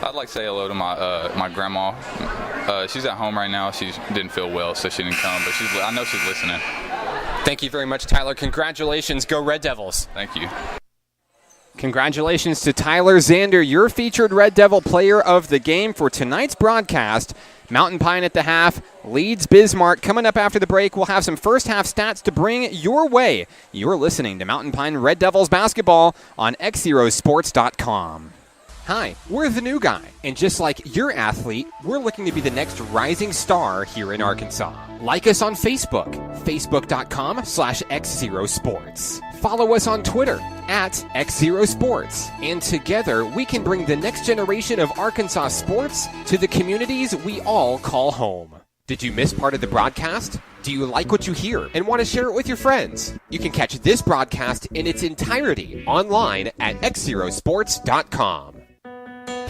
I'd like to say hello to my grandma. She's at home right now. She didn't feel well, so she didn't come, but I know she's listening.
Thank you very much, Tyler. Congratulations. Go Red Devils.
Thank you.
Congratulations to Tyler Zander, your featured Red Devil player of the game for tonight's broadcast. Mountain Pine at the half leads Bismarck. Coming up after the break, we'll have some first half stats to bring your way. You're listening to Mountain Pine Red Devils basketball on XZeroSports.com. Hi, we're the new guy, and just like your athlete, we're looking to be the next rising star here in Arkansas. Like us on Facebook, facebook.com/XZeroSports. Follow us on Twitter @XZeroSports. And together, we can bring the next generation of Arkansas sports to the communities we all call home. Did you miss part of the broadcast? Do you like what you hear and want to share it with your friends? You can catch this broadcast in its entirety online at XZeroSports.com.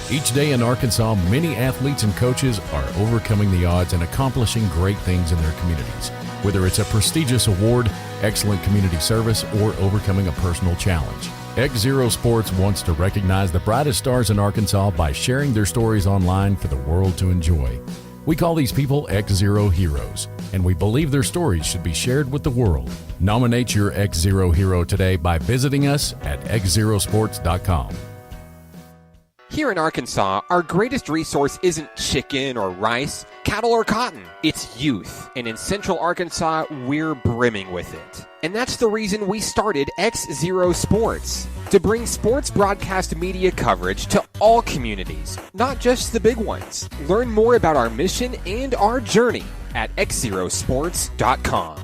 Each day in Arkansas, many athletes and coaches are overcoming the odds and accomplishing great things in their communities. Whether it's a prestigious award, excellent community service, or overcoming a personal challenge. XZero Sports wants to recognize the brightest stars in Arkansas by sharing their stories online for the world to enjoy. We call these people XZero Heroes, and we believe their stories should be shared with the world. Nominate your XZero hero today by visiting us at XZeroSports.com.
Here in Arkansas, our greatest resource isn't chicken or rice, cattle or cotton. It's youth. And in Central Arkansas, we're brimming with it. And that's the reason we started XZero Sports, to bring sports broadcast media coverage to all communities, not just the big ones. Learn more about our mission and our journey at XZeroSports.com.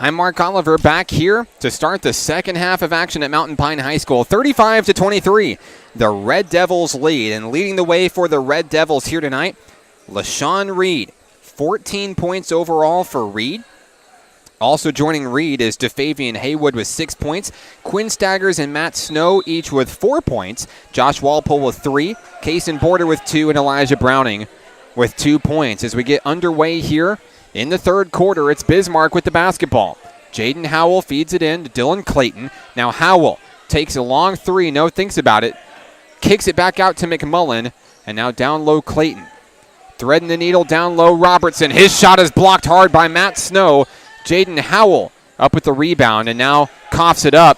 I'm Mark Oliver, back here to start the second half of action at Mountain Pine High School. 35-23, the Red Devils lead. And leading the way for the Red Devils here tonight, LaShawn Reed. 14 points overall for Reed. Also joining Reed is DeFavian Haywood with 6 points. Quinn Staggers and Matt Snow each with 4 points. Josh Walpole with 3. Kaysen Porter with 2. And Elijah Browning with 2 points. As we get underway here in the third quarter, it's Bismarck with the basketball. Jaden Howell feeds it in to Dylan Clayton. Now Howell takes a long three, thinks about it. Kicks it back out to McMullen. And now down low Clayton. Threading the needle down low Robertson. His shot is blocked hard by Matt Snow. Jaden Howell up with the rebound and now coughs it up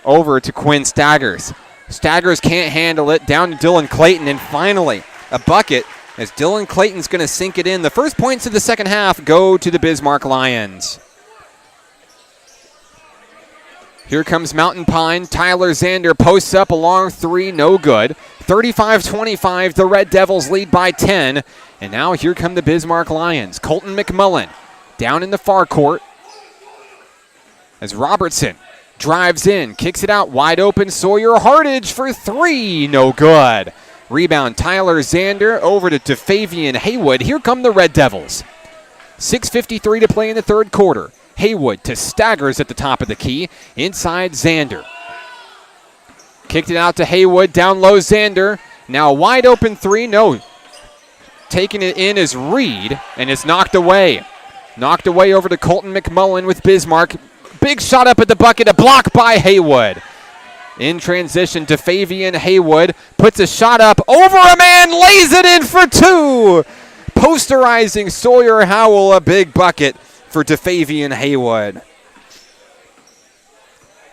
over to Quinn Staggers. Staggers can't handle it. Down to Dylan Clayton. And finally a bucket as Dylan Clayton's going to sink it in. The first points of the second half go to the Bismarck Lions. Here comes Mountain Pine. Tyler Zander posts up a long three, no good. 35-25, the Red Devils lead by 10. And now here come the Bismarck Lions. Colton McMullen down in the far court as Robertson drives in, kicks it out wide open. Sawyer Hardage for three, no good. Rebound Tyler Zander over to DeFavian Haywood. Here come the Red Devils. 6:53 to play in the third quarter. Haywood to Staggers at the top of the key. Inside Zander. Kicked it out to Haywood. Down low Zander. Now a wide open three. No. Taking it in is Reed, and it's knocked away. Knocked away over to Colton McMullen with Bismarck. Big shot up at the bucket. A block by Haywood. In transition, DeFavian Haywood puts a shot up over a man. Lays it in for two. Posterizing Sawyer Howell. A big bucket for DeFavian Haywood.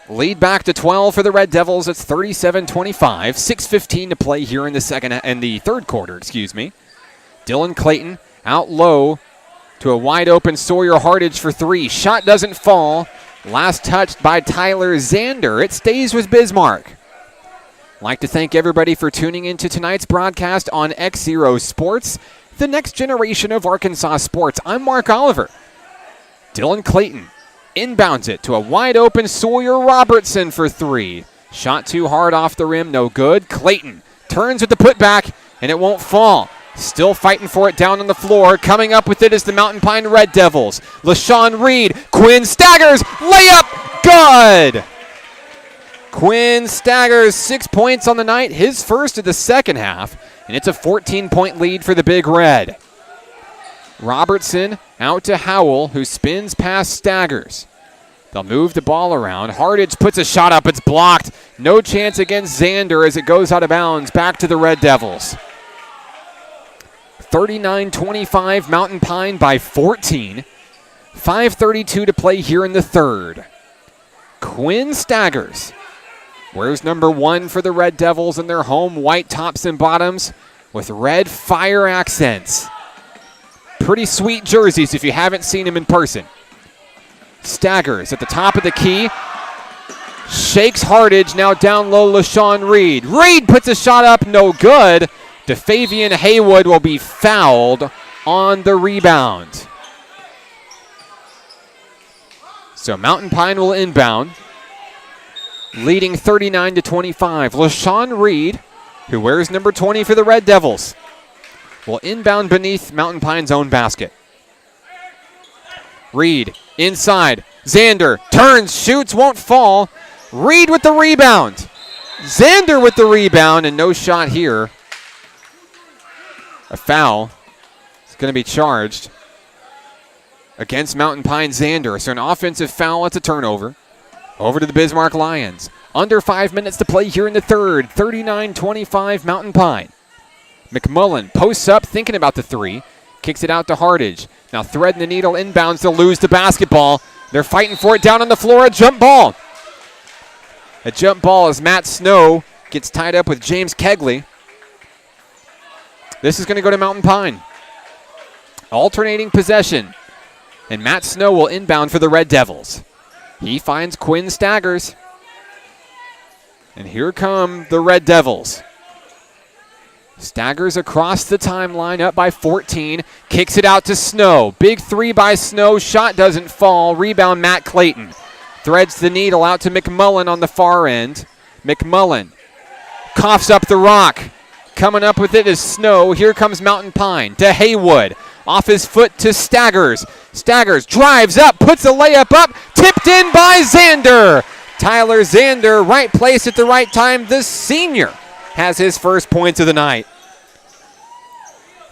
Lead back to 12 for the Red Devils. It's 37-25. 6:15 to play here in the third quarter. Dylan Clayton out low to a wide open Sawyer Hardage for three. Shot doesn't fall. Last touched by Tyler Zander. It stays with Bismarck. Like to thank everybody for tuning into tonight's broadcast on XZero Sports, the next generation of Arkansas sports. I'm Mark Oliver. Dylan Clayton inbounds it to a wide open Sawyer Robertson for three. Shot too hard off the rim, no good. Clayton turns with the putback, and it won't fall. Still fighting for it down on the floor. Coming up with it is the Mountain Pine Red Devils. LaShawn Reed, Quinn Staggers, layup, good! Quinn Staggers, 6 points on the night, his first of the second half, and it's a 14-point lead for the Big Red. Robertson out to Howell, who spins past Staggers. They'll move the ball around. Hardage puts a shot up. It's blocked. No chance against Zander as it goes out of bounds. Back to the Red Devils. 39-25, Mountain Pine by 14. 5:32 to play here in the third. Quinn Staggers wears number 1 for the Red Devils in their home white tops and bottoms with red fire accents. Pretty sweet jerseys if you haven't seen them in person. Staggers at the top of the key. Shakes Hardage, now down low LaShawn Reed. Reed puts a shot up, no good. DeFavian Haywood will be fouled on the rebound. So Mountain Pine will inbound, leading 39-25. LaShawn Reed, who wears number 20 for the Red Devils, will inbound beneath Mountain Pine's own basket. Reed inside. Zander turns, shoots, won't fall. Reed with the rebound. Zander with the rebound, and no shot here. A foul is going to be charged against Mountain Pine Zander. So an offensive foul, it's a turnover. Over to the Bismarck Lions. Under 5 minutes to play here in the third. 39-25 Mountain Pine. McMullen posts up, thinking about the three. Kicks it out to Hardage. Now threading the needle inbounds to lose the basketball. They're fighting for it down on the floor. A jump ball. A jump ball as Matt Snow gets tied up with James Kegley. This is going to go to Mountain Pine. Alternating possession. And Matt Snow will inbound for the Red Devils. He finds Quinn Staggers. And here come the Red Devils. Staggers across the timeline, up by 14. Kicks it out to Snow. Big three by Snow. Shot doesn't fall. Rebound Matt Clayton. Threads the needle out to McMullen on the far end. McMullen coughs up the rock. Coming up with it is Snow. Here comes Mountain Pine to Haywood. Off his foot to Staggers. Staggers drives up, puts a layup up. Tipped in by Zander. Tyler Zander, right place at the right time. The senior has his first points of the night.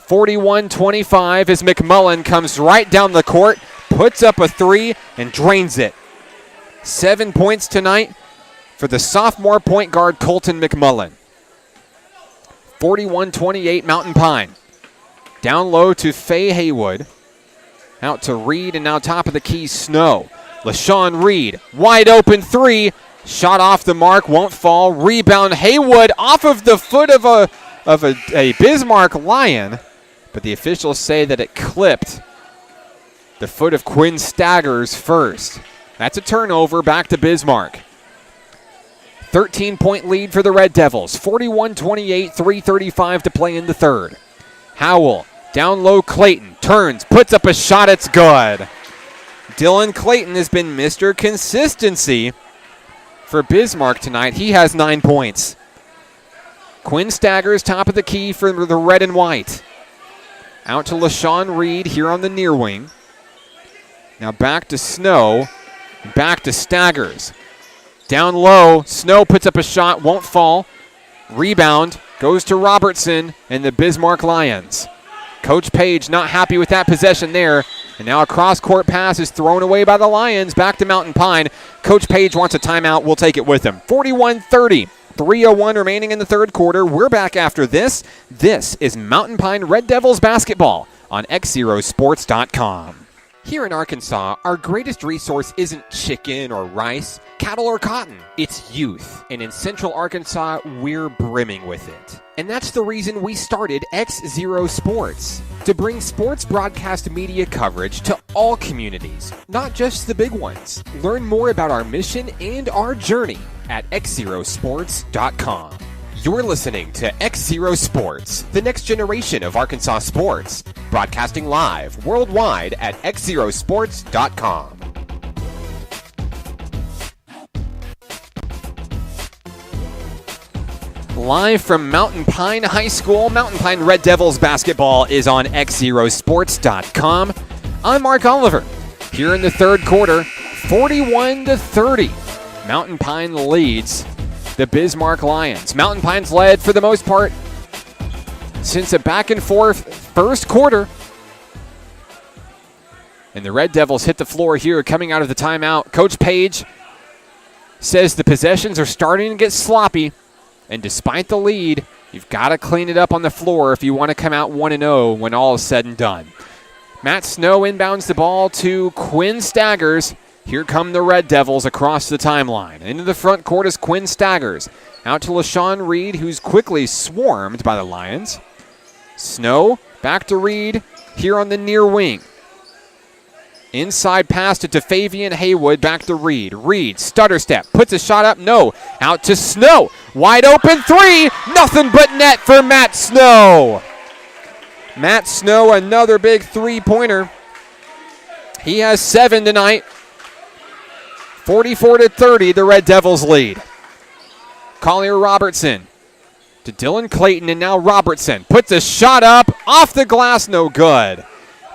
41-25 as McMullen comes right down the court, puts up a three, and drains it. 7 points tonight for the sophomore point guard Colton McMullen. 41-28 Mountain Pine. Down low to Faye Haywood. Out to Reed, and now top of the key, Snow. LaShawn Reed, wide open three. Shot off the mark, won't fall. Rebound Haywood off of the foot of a Bismarck Lion. But the officials say that it clipped the foot of Quinn Staggers first. That's a turnover back to Bismarck. 13-point lead for the Red Devils. 41-28, 3:35 to play in the third. Howell, down low, Clayton, turns, puts up a shot, it's good. Dylan Clayton has been Mr. Consistency for Bismarck tonight. He has 9 points. Quinn Staggers, top of the key for the red and white. Out to LaShawn Reed here on the near wing. Now back to Snow, back to Staggers. Down low, Snow puts up a shot, won't fall. Rebound goes to Robertson and the Bismarck Lions. Coach Page not happy with that possession there. And now a cross-court pass is thrown away by the Lions. Back to Mountain Pine. Coach Page wants a timeout. We'll take it with him. 41-30. 3:01 remaining in the third quarter. We're back after this. This is Mountain Pine Red Devils basketball on XZeroSports.com. Here in Arkansas, our greatest resource isn't chicken or rice, cattle or cotton. It's youth. And in Central Arkansas, we're brimming with it. And that's the reason we started XZero Sports, to bring sports broadcast media coverage to all communities, not just the big ones. Learn more about our mission and our journey at XZeroSports.com. You're listening to XZero Sports, the next generation of Arkansas sports, broadcasting live worldwide at XZeroSports.com. Live from Mountain Pine High School, Mountain Pine Red Devils basketball is on XZeroSports.com. I'm Mark Oliver. Here in the third quarter, 41-30. Mountain Pine leads the Bismarck Lions. Mountain Pine's led for the most part since a back and forth first quarter. And the Red Devils hit the floor here coming out of the timeout. Coach Page says the possessions are starting to get sloppy. And despite the lead, you've got to clean it up on the floor if you want to come out 1-0 when all is said and done. Matt Snow inbounds the ball to Quinn Staggers. Here come the Red Devils across the timeline. Into the front court is Quinn Staggers. Out to LaShawn Reed, who's quickly swarmed by the Lions. Snow, back to Reed, here on the near wing. Inside pass to Favian Haywood, back to Reed. Reed, stutter step, puts a shot up, no. Out to Snow, wide open three, nothing but net for Matt Snow. Matt Snow, another big three-pointer. He has 7 tonight. 44-30, the Red Devils lead. Collier Robertson to Dylan Clayton, and now Robertson puts a shot up, off the glass, no good.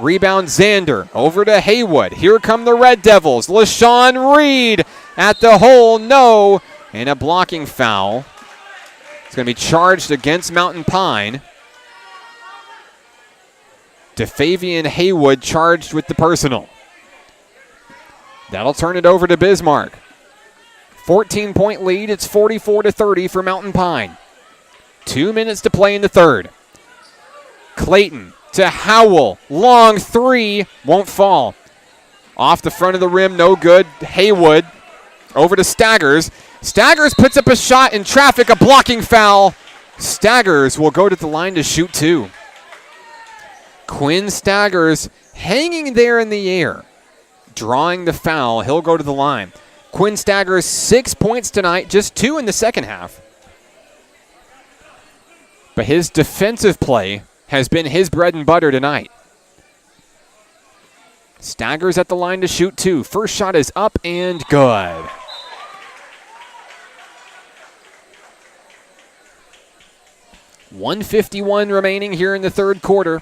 Rebound Xander, over to Haywood. Here come the Red Devils. LaShawn Reed at the hole, no. And a blocking foul. It's going to be charged against Mountain Pine. DeFavian Haywood charged with the personal. That'll turn it over to Bismarck. 14-point lead. It's 44-30 for Mountain Pine. 2 minutes to play in the third. Clayton to Howell. Long three. Won't fall. Off the front of the rim. No good. Haywood over to Staggers. Staggers puts up a shot in traffic. A blocking foul. Staggers will go to the line to shoot two. Quinn Staggers hanging there in the air. Drawing the foul. He'll go to the line. Quinn Staggers 6 points tonight. Just 2 in the second half. But his defensive play has been his bread and butter tonight. Staggers at the line to shoot two. First shot is up and good. .151 remaining here in the third quarter.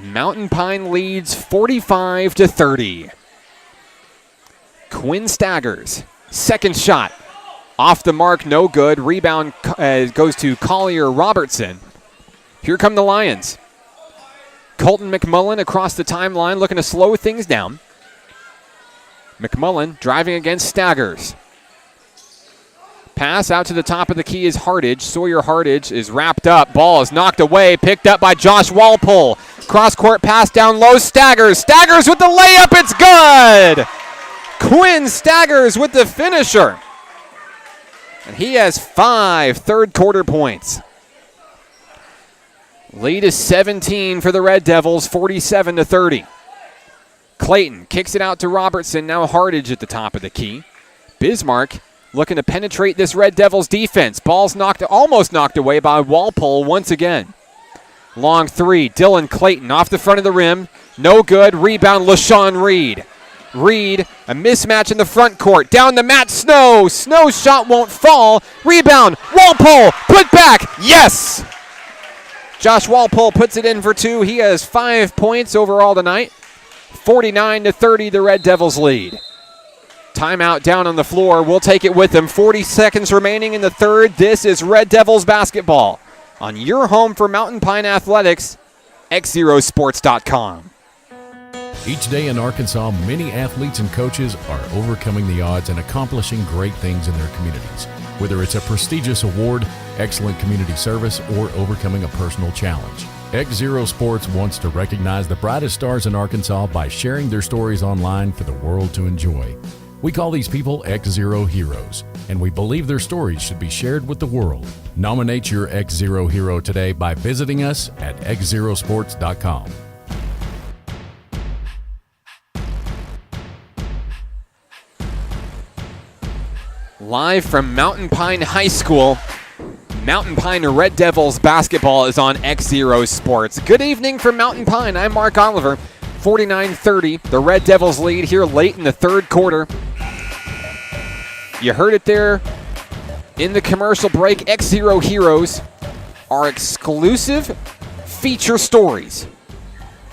Mountain Pine leads 45-30. Quinn Staggers, second shot. Off the mark, no good. Rebound goes to Collier Robertson. Here come the Lions. Colton McMullen across the timeline looking to slow things down. McMullen driving against Staggers. Pass out to the top of the key is Hardage. Sawyer Hardage is wrapped up. Ball is knocked away. Picked up by Josh Walpole. Cross-court pass down low. Staggers. Staggers with the layup. It's good. Quinn Staggers with the finisher. And he has 5 third-quarter points. Lead is 17 for the Red Devils, 47-30. Clayton kicks it out to Robertson. Now Hardage at the top of the key. Bismarck looking to penetrate this Red Devils defense. Ball's almost knocked away by Walpole once again. Long three, Dylan Clayton off the front of the rim. No good. Rebound, LaShawn Reed. Reed, a mismatch in the front court. Down to Matt Snow. Snow's shot won't fall. Rebound, Walpole, put back. Yes! Josh Walpole puts it in for two. He has 5 points overall tonight. 49-30, the Red Devils lead. Timeout down on the floor. We'll take it with them. 40 seconds remaining in the third. This is Red Devils basketball on your home for Mountain Pine Athletics, XZeroSports.com.
Each day in Arkansas, many athletes and coaches are overcoming the odds and accomplishing great things in their communities. Whether it's a prestigious award, excellent community service, or overcoming a personal challenge. XZero Sports wants to recognize the brightest stars in Arkansas by sharing their stories online for the world to enjoy. We call these people XZero heroes, and we believe their stories should be shared with the world. Nominate your XZero hero today by visiting us at XZeroSports.com.
Live from Mountain Pine High School, Mountain Pine Red Devils basketball is on XZero Sports. Good evening from Mountain Pine. I'm Mark Oliver. 49-30, the Red Devils lead here late in the third quarter. You heard it there in the commercial break. XZero Heroes are exclusive feature stories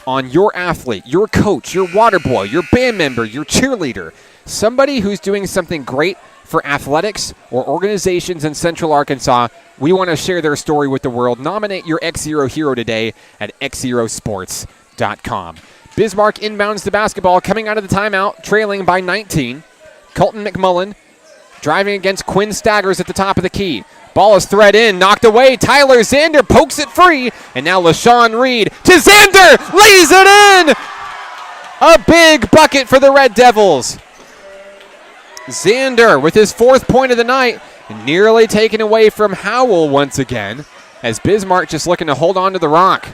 on your athlete, your coach, your water boy, your band member, your cheerleader, somebody who's doing something great for athletics or organizations in Central Arkansas. We want to share their story with the world. Nominate your XZero hero today at XZeroSports.com. Bismarck inbounds the basketball, coming out of the timeout, trailing by 19. Colton McMullen driving against Quinn Staggers at the top of the key. Ball is thread in, knocked away. Tyler Zander pokes it free, and now LaShawn Reed to Zander, lays it in! A big bucket for the Red Devils. Zander with his 4th point of the night, nearly taken away from Howell once again, as Bismarck just looking to hold on to the rock.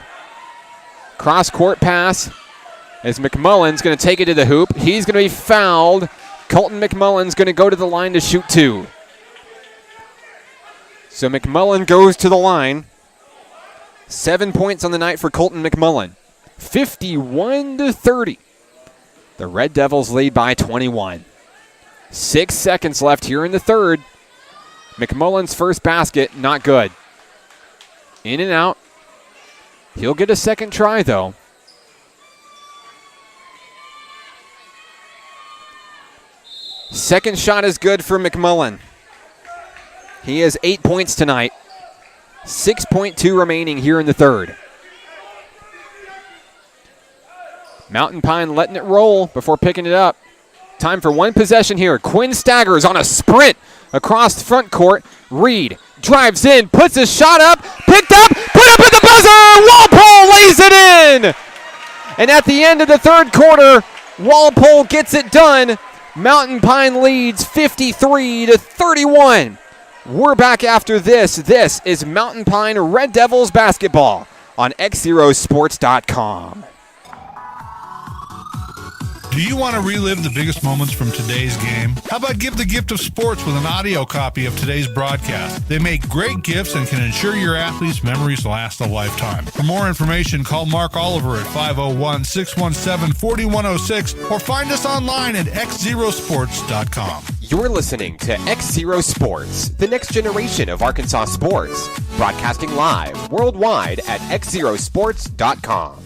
Cross-court pass as McMullen's going to take it to the hoop. He's going to be fouled. Colton McMullen's going to go to the line to shoot 2. So McMullen goes to the line. 7 points on the night for Colton McMullen. 51-30. The Red Devils lead by 21. 6 seconds left here in the third. McMullen's first basket, not good. In and out. He'll get a second try, though. Second shot is good for McMullen. He has 8 points tonight. 6.2 remaining here in the third. Mountain Pine letting it roll before picking it up. Time for one possession here. Quinn Staggers on a sprint across the front court. Reed drives in, puts his shot up, picked up, put up at the buzzer! Walpole lays it in! And at the end of the third quarter, Walpole gets it done. Mountain Pine leads 53-31. We're back after this. This is Mountain Pine Red Devils basketball on XZeroSports.com.
Do you want to relive the biggest moments from today's game? How about give the gift of sports with an audio copy of today's broadcast? They make great gifts and can ensure your athletes' memories last a lifetime. For more information, call Mark Oliver at 501-617-4106 or find us online at XZeroSports.com.
You're listening to XZero Sports, the next generation of Arkansas sports, broadcasting live worldwide at XZeroSports.com.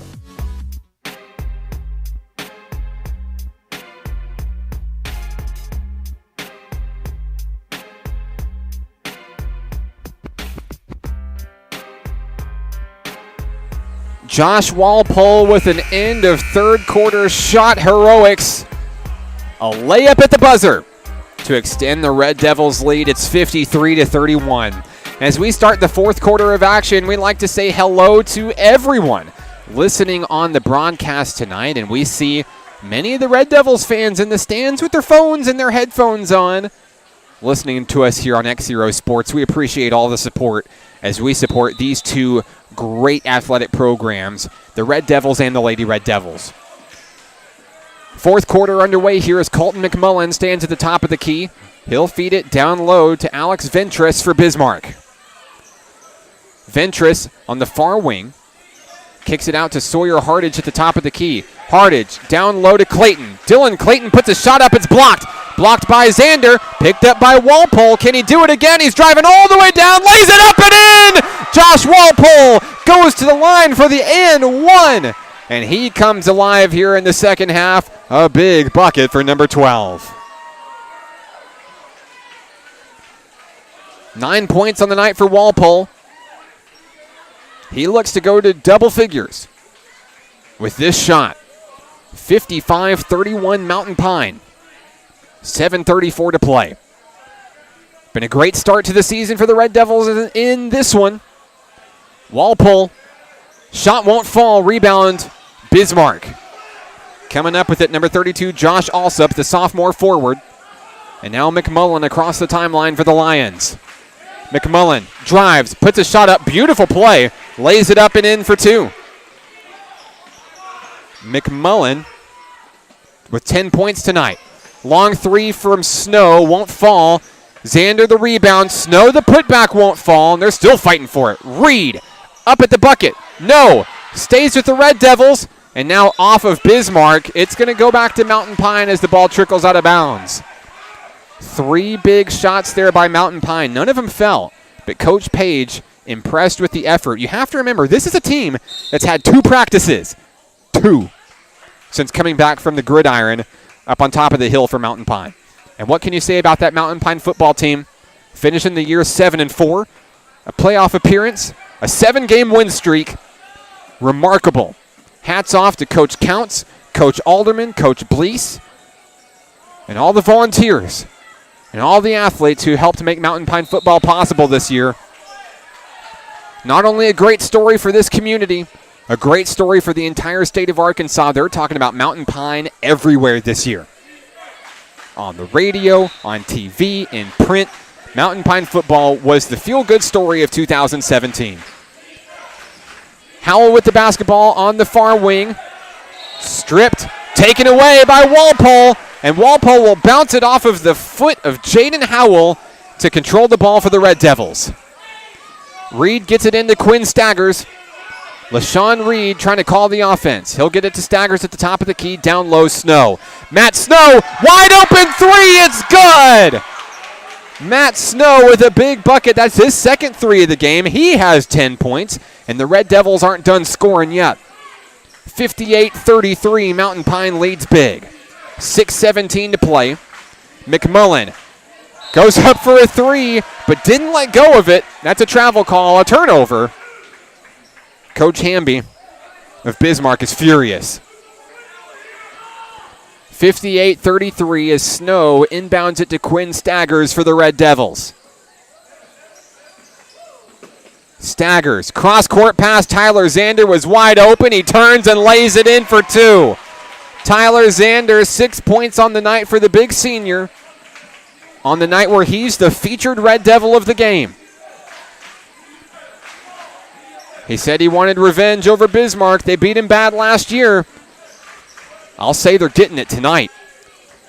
Josh Walpole with an end of third quarter shot heroics. A layup at the buzzer to extend the Red Devils lead. It's 53-31. As we start the fourth quarter of action, we'd like to say hello to everyone listening on the broadcast tonight. And we see many of the Red Devils fans in the stands with their phones and their headphones on, listening to us here on XZero Sports. We appreciate all the support as we support these two great athletic programs, the Red Devils and the Lady Red Devils. Fourth quarter underway here as Colton McMullen stands at the top of the key. He'll feed it down low to Alex Ventress for Bismarck. Ventress on the far wing. Kicks it out to Sawyer Hardage at the top of the key. Hardage down low to Clayton. Dylan Clayton puts a shot up. It's blocked. Blocked by Xander. Picked up by Walpole. Can he do it again? He's driving all the way down. Lays it up and in! Josh Walpole goes to the line for the and one. And he comes alive here in the second half. A big bucket for number 12. 9 points on the night for Walpole. He looks to go to double figures with this shot. 55-31 Mountain Pine. 7:34 to play. Been a great start to the season for the Red Devils in this one. Walpole. Shot won't fall. Rebound, Bismarck. Coming up with it, number 32, Josh Alsup, the sophomore forward. And now McMullen across the timeline for the Lions. McMullen drives, puts a shot up. Beautiful play. Lays it up and in for two. McMullen with 10 points tonight. Long three from Snow, won't fall. Xander the rebound. Snow the putback won't fall, and they're still fighting for it. Reed up at the bucket. No. Stays with the Red Devils, and now off of Bismarck. It's going to go back to Mountain Pine as the ball trickles out of bounds. 3 big shots there by Mountain Pine. None of them fell, but Coach Page impressed with the effort. You have to remember, this is a team that's had 2 practices. 2. Since coming back from the gridiron up on top of the hill for Mountain Pine. And what can you say about that Mountain Pine football team? Finishing the year 7-4. A playoff appearance. A 7-game win streak. Remarkable. Hats off to Coach Counts, Coach Alderman, Coach Bleese, and all the volunteers and all the athletes who helped make Mountain Pine football possible this year. Not only a great story for this community, a great story for the entire state of Arkansas. They're talking about Mountain Pine everywhere this year. On the radio, on TV, in print, Mountain Pine football was the feel-good story of 2017. Howell with the basketball on the far wing. Stripped, taken away by Walpole, and Walpole will bounce it off of the foot of Jaden Howell to control the ball for the Red Devils. Reed gets it into Quinn Staggers. LaShawn Reed trying to call the offense. He'll get it to Staggers at the top of the key. Down low, Snow. Matt Snow, wide open three. It's good. Matt Snow with a big bucket. That's his second 3 of the game. He has 10 points, and the Red Devils aren't done scoring yet. 58-33, Mountain Pine leads big. 6:17 to play. McMullen goes up for a 3, but didn't let go of it. That's a travel call, a turnover. Coach Hamby of Bismarck is furious. 58-33 as Snow inbounds it to Quinn Staggers for the Red Devils. Staggers, cross-court pass. Tyler Xander was wide open. He turns and lays it in for 2. Tyler Xander, 6 points on the night for the big senior. On the night where he's the featured Red Devil of the game. He said he wanted revenge over Bismarck. They beat him bad last year. I'll say they're getting it tonight.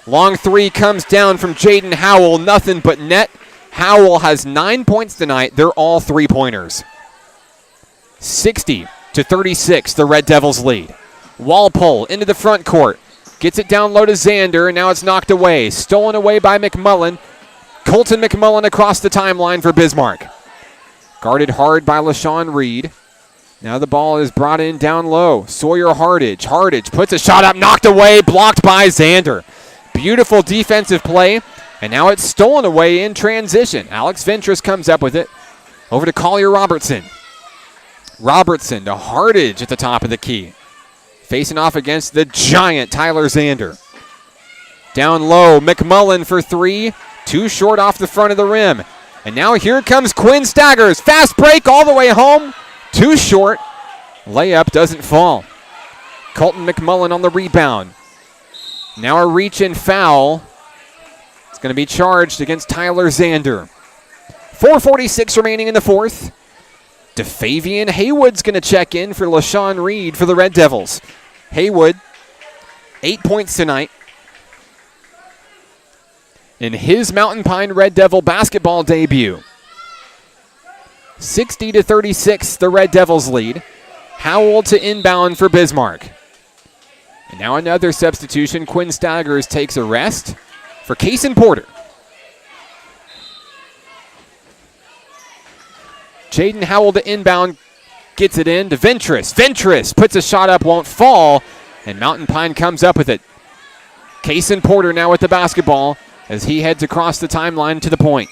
Long 3 comes down from Jaden Howell. Nothing but net. Howell has 9 points tonight. They're all 3-pointers. 60-36, the Red Devils lead. Walpole into the front court. Gets it down low to Xander, and now it's knocked away. Stolen away by McMullen. Colton McMullen across the timeline for Bismarck. Guarded hard by LaShawn Reed. Now the ball is brought in down low. Sawyer Hardage. Hardage puts a shot up, knocked away, blocked by Xander. Beautiful defensive play, and now it's stolen away in transition. Alex Ventress comes up with it. Over to Collier Robertson. Robertson to Hardage at the top of the key. Facing off against the giant Tyler Xander. Down low, McMullen for 3. Too short off the front of the rim. And now here comes Quinn Staggers. Fast break all the way home. Too short. Layup doesn't fall. Colton McMullen on the rebound. Now a reach and foul. It's going to be charged against Tyler Xander. 4:46 remaining in the fourth. DeFavian Haywood's going to check in for LaShawn Reed for the Red Devils. Haywood, 8 points tonight. in his Mountain Pine Red Devil basketball debut. 60-36, the Red Devils lead. Howell to inbound for Bismarck. And now another substitution. Quinn Staggers takes a rest for Kaysen Porter. Jaden Howell to inbound, gets it in to Ventress. Ventress puts a shot up, won't fall, and Mountain Pine comes up with it. Kaysen Porter now with the basketball as he heads across the timeline to the point.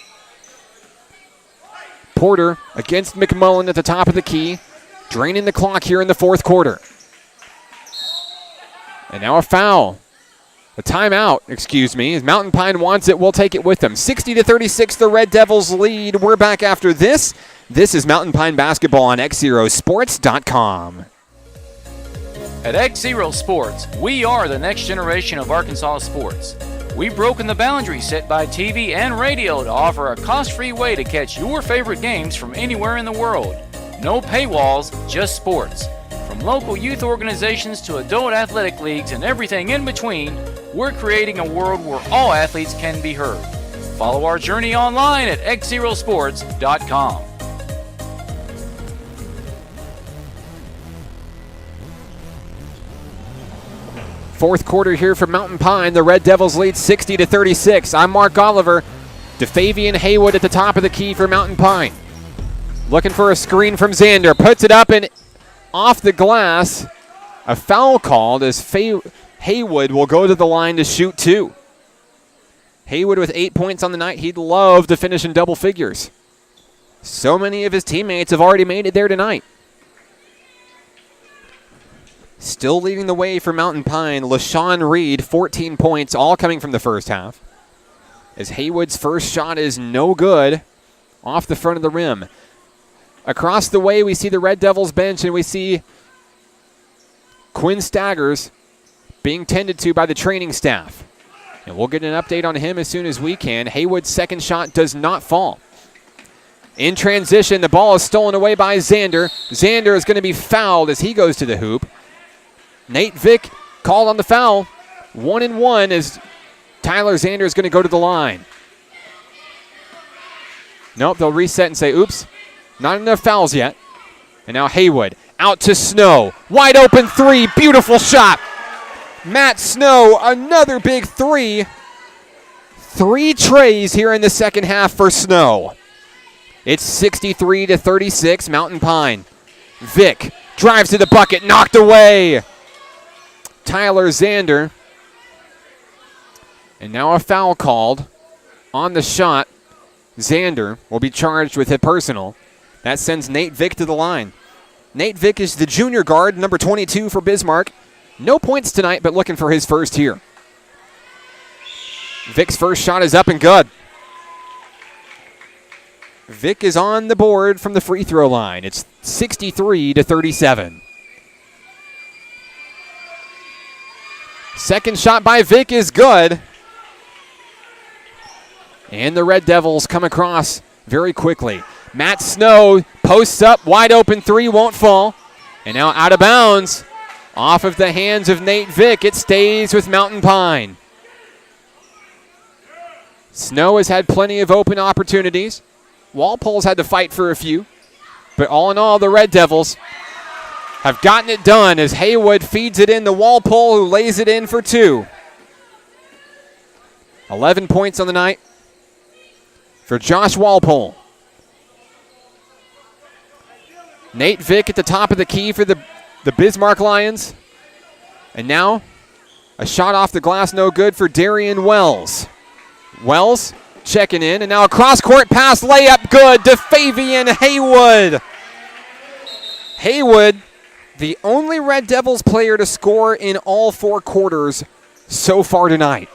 Porter against McMullen at the top of the key, draining the clock here in the fourth quarter. And now a foul. A timeout, excuse me, as Mountain Pine wants it, we'll take it with them. 60-36, the Red Devils lead. We're back after this. This is Mountain Pine basketball on XZeroSports.com.
At XZero Sports, we are the next generation of Arkansas sports. We've broken the boundaries set by TV and radio to offer a cost-free way to catch your favorite games from anywhere in the world. No paywalls, just sports. From local youth organizations to adult athletic leagues and everything in between, we're creating a world where all athletes can be heard. Follow our journey online at XZeroSports.com.
Fourth quarter here for Mountain Pine. The Red Devils lead 60-36. I'm Mark Oliver. DeFavian Haywood at the top of the key for Mountain Pine. Looking for a screen from Xander. Puts it up and off the glass. A foul called as Haywood will go to the line to shoot two. Haywood with 8 points on the night. He'd love to finish in double figures. So many of his teammates have already made it there tonight. Still leading the way for Mountain Pine, LaShawn Reed, 14 points, all coming from the first half. As Haywood's first shot is no good off the front of the rim. Across the way, we see the Red Devils bench, and we see Quinn Staggers being tended to by the training staff. And we'll get an update on him as soon as we can. Haywood's second shot does not fall. In transition, the ball is stolen away by Xander. Xander is going to be fouled as he goes to the hoop. Nate Vick called on the foul. 1-1 as Tyler Xander is going to go to the line. Nope, they'll reset and say, oops, not enough fouls yet. And now Haywood out to Snow. Wide open three, beautiful shot. Matt Snow, another big three. 3 trays here in the second half for Snow. It's 63-36, Mountain Pine. Vick drives to the bucket, knocked away. Tyler Xander. And now a foul called on the shot. Xander will be charged with a personal. That sends Nate Vick to the line. Nate Vick is the junior guard, number 22 for Bismarck. No points tonight, but looking for his first here. Vick's first shot is up and good. Vick is on the board from the free throw line. It's 63-37. Second shot by Vick is good. And the Red Devils come across very quickly. Matt Snow posts up, wide open three, won't fall. And now out of bounds. Off of the hands of Nate Vick, it stays with Mountain Pine. Snow has had plenty of open opportunities. Walpole's had to fight for a few. But all in all, the Red Devils have gotten it done as Haywood feeds it in to Walpole, who lays it in for 2. 11 points on the night for Josh Walpole. Nate Vick at the top of the key for the Bismarck Lions. And now a shot off the glass, no good for Darian Wells. Wells checking in, and now a cross-court pass, layup good to Fabian Haywood. Haywood, the only Red Devils player to score in all 4 quarters so far tonight.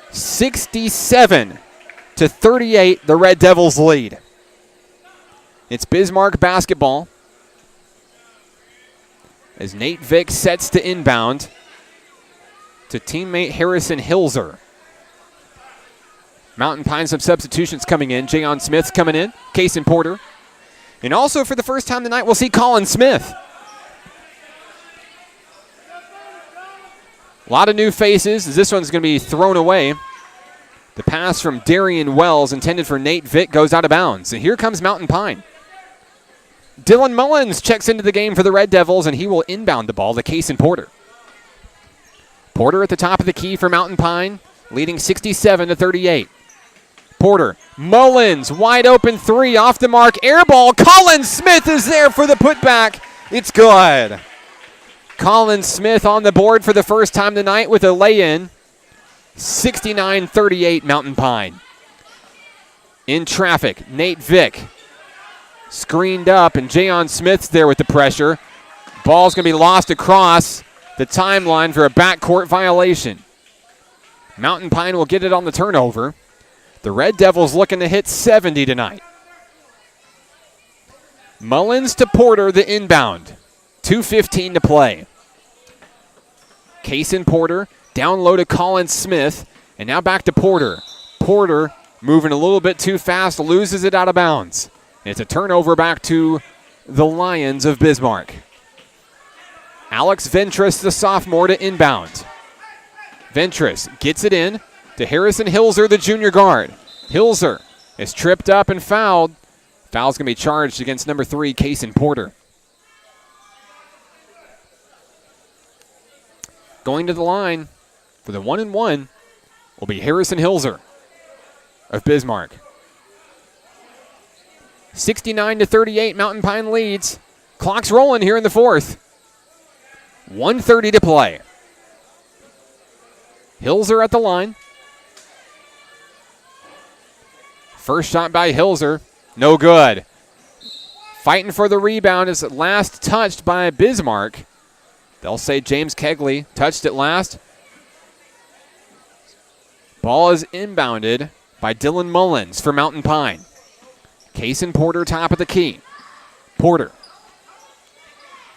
67-38, the Red Devils lead. It's Bismarck basketball as Nate Vick sets to inbound to teammate Harrison Hilzer. Mountain Pine, some substitutions coming in. Jayon Smith's coming in. Kaysen Porter. And also for the first time tonight, we'll see Colin Smith. A lot of new faces as this one's going to be thrown away. The pass from Darian Wells, intended for Nate Vick, goes out of bounds. And here comes Mountain Pine. Dylan Mullins checks into the game for the Red Devils, and he will inbound the ball to Cason Porter. Porter at the top of the key for Mountain Pine, leading 67-38. Porter, Mullins, wide open three, off the mark, air ball. Colin Smith is there for the putback. It's good. Colin Smith on the board for the first time tonight with a lay-in. 69-38 Mountain Pine. In traffic, Nate Vick screened up, and Jayon Smith's there with the pressure. Ball's going to be lost across the timeline for a backcourt violation. Mountain Pine will get it on the turnover. The Red Devils looking to hit 70 tonight. Mullins to Porter, the inbound. 2:15 to play. Cason Porter down low to Colin Smith, and now back to Porter. Porter moving a little bit too fast, loses it out of bounds. And it's a turnover back to the Lions of Bismarck. Alex Ventress, the sophomore, to inbound. Ventress gets it in to Harrison Hilzer, the junior guard. Hilzer is tripped up and fouled. Foul's going to be charged against number 3, Cason Porter. Going to the line for the 1-and-1 will be Harrison Hilzer of Bismarck. 69-38, Mountain Pine leads. Clock's rolling here in the fourth. 1:30 to play. Hilzer at the line. First shot by Hilzer, no good. Fighting for the rebound is at last touched by Bismarck. They'll say James Kegley touched it last. Ball is inbounded by Dylan Mullins for Mountain Pine. Cason Porter top of the key. Porter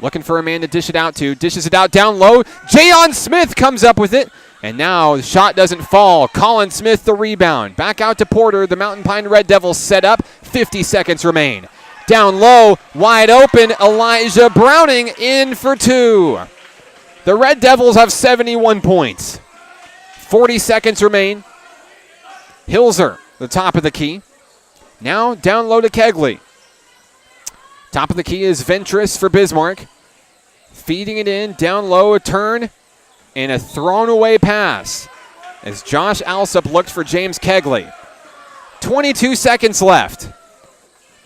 looking for a man to dish it out to. Dishes it out down low. Jayon Smith comes up with it. And now the shot doesn't fall. Colin Smith the rebound. Back out to Porter. The Mountain Pine Red Devils set up. 50 seconds remain. Down low, wide open. Elijah Browning in for 2. The Red Devils have 71 points. 40 seconds remain. Hilzer, the top of the key. Now down low to Kegley. Top of the key is Ventress for Bismarck. Feeding it in, down low, a turn, and a thrown away pass as Josh Alsop looked for James Kegley. 22 seconds left.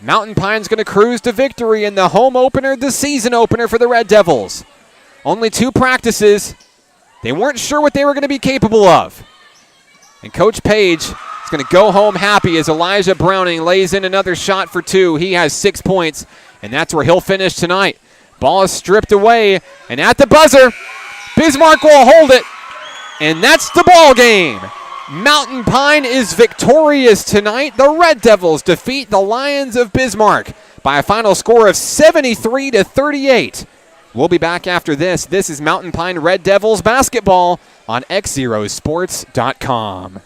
Mountain Pine's going to cruise to victory in the home opener, the season opener for the Red Devils. Only 2 practices. They weren't sure what they were going to be capable of. And Coach Page is going to go home happy as Elijah Browning lays in another shot for 2. He has 6 points, and that's where he'll finish tonight. Ball is stripped away, and at the buzzer, Bismarck will hold it, and that's the ball game. Mountain Pine is victorious tonight. The Red Devils defeat the Lions of Bismarck by a final score of 73-38. We'll be back after this. This is Mountain Pine Red Devils basketball on XZeroSports.com.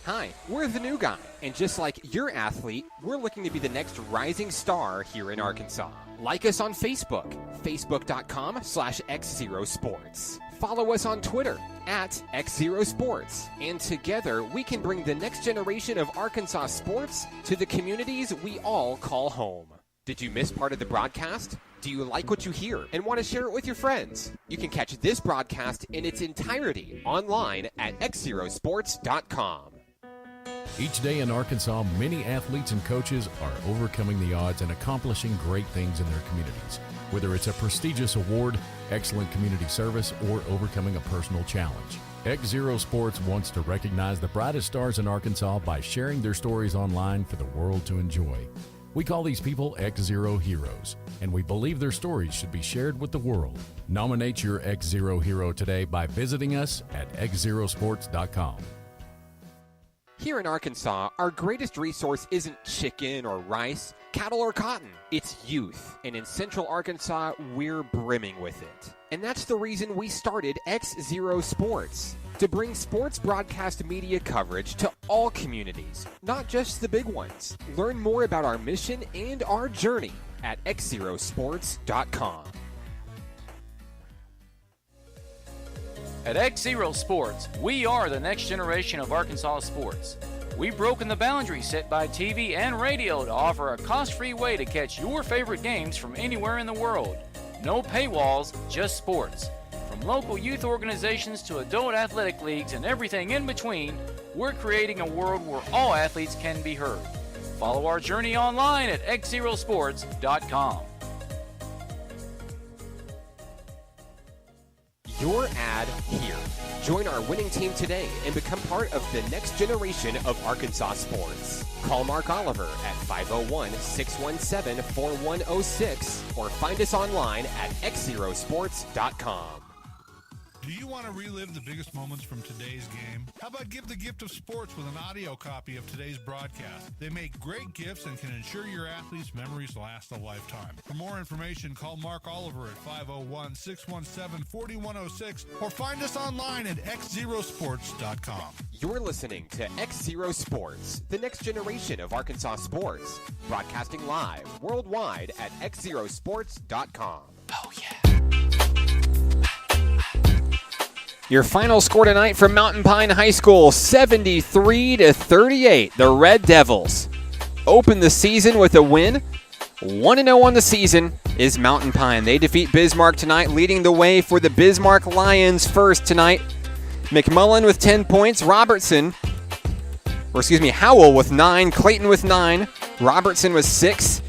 Hi, we're the new guy, and just like your athlete, we're looking to be the next rising star here in Arkansas. Like us on Facebook, facebook.com/XZeroSports. Follow us on Twitter @XZeroSports. And together, we can bring the next generation of Arkansas sports to the communities we all call home. Did you miss part of the broadcast? Do you like what you hear and want to share it with your friends? You can catch this broadcast in its entirety online at XZeroSports.com.
Each day in Arkansas, many athletes and coaches are overcoming the odds and accomplishing great things in their communities. Whether it's a prestigious award, excellent community service, or overcoming a personal challenge. XZero Sports wants to recognize the brightest stars in Arkansas by sharing their stories online for the world to enjoy. We call these people XZero heroes, and we believe their stories should be shared with the world. Nominate your XZero hero today by visiting us at XZeroSports.com.
Here in Arkansas, our greatest resource isn't chicken or rice, cattle or cotton. It's youth. And in Central Arkansas, we're brimming with it. And that's the reason we started XZero Sports, to bring sports broadcast media coverage to all communities, not just the big ones. Learn more about our mission and our journey at XZeroSports.com.
At XZero Sports, we are the next generation of Arkansas sports. We've broken the boundaries set by TV and radio to offer a cost-free way to catch your favorite games from anywhere in the world. No paywalls, just sports. From local youth organizations to adult athletic leagues and everything in between, we're creating a world where all athletes can be heard. Follow our journey online at XZeroSports.com.
Your ad here. Join our winning team today and become part of the next generation of Arkansas sports. Call Mark Oliver at 501-617-4106 or find us online at XZeroSports.com.
Do you want to relive the biggest moments from today's game? How about give the gift of sports with an audio copy of today's broadcast? They make great gifts and can ensure your athletes' memories last a lifetime. For more information, call Mark Oliver at 501-617-4106 or find us online at XZeroSports.com.
You're listening to XZero Sports, the next generation of Arkansas sports. Broadcasting live worldwide at XZeroSports.com. Oh, yeah. Your final score tonight from Mountain Pine High School, 73-38. The Red Devils open the season with a win. 1-0 on the season is Mountain Pine. They defeat Bismarck tonight, leading the way for the Bismarck Lions first tonight. McMullen with 10 points. Howell with 9. Clayton with 9. Robertson with 6.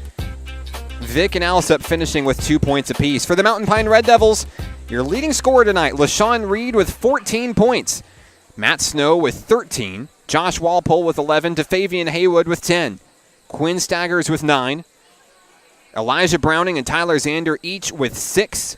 Vic and Alsup finishing with 2 points apiece. For the Mountain Pine Red Devils, your leading scorer tonight, LaShawn Reed with 14 points. Matt Snow with 13. Josh Walpole with 11. DeFavian Haywood with 10. Quinn Staggers with 9. Elijah Browning and Tyler Zander each with 6.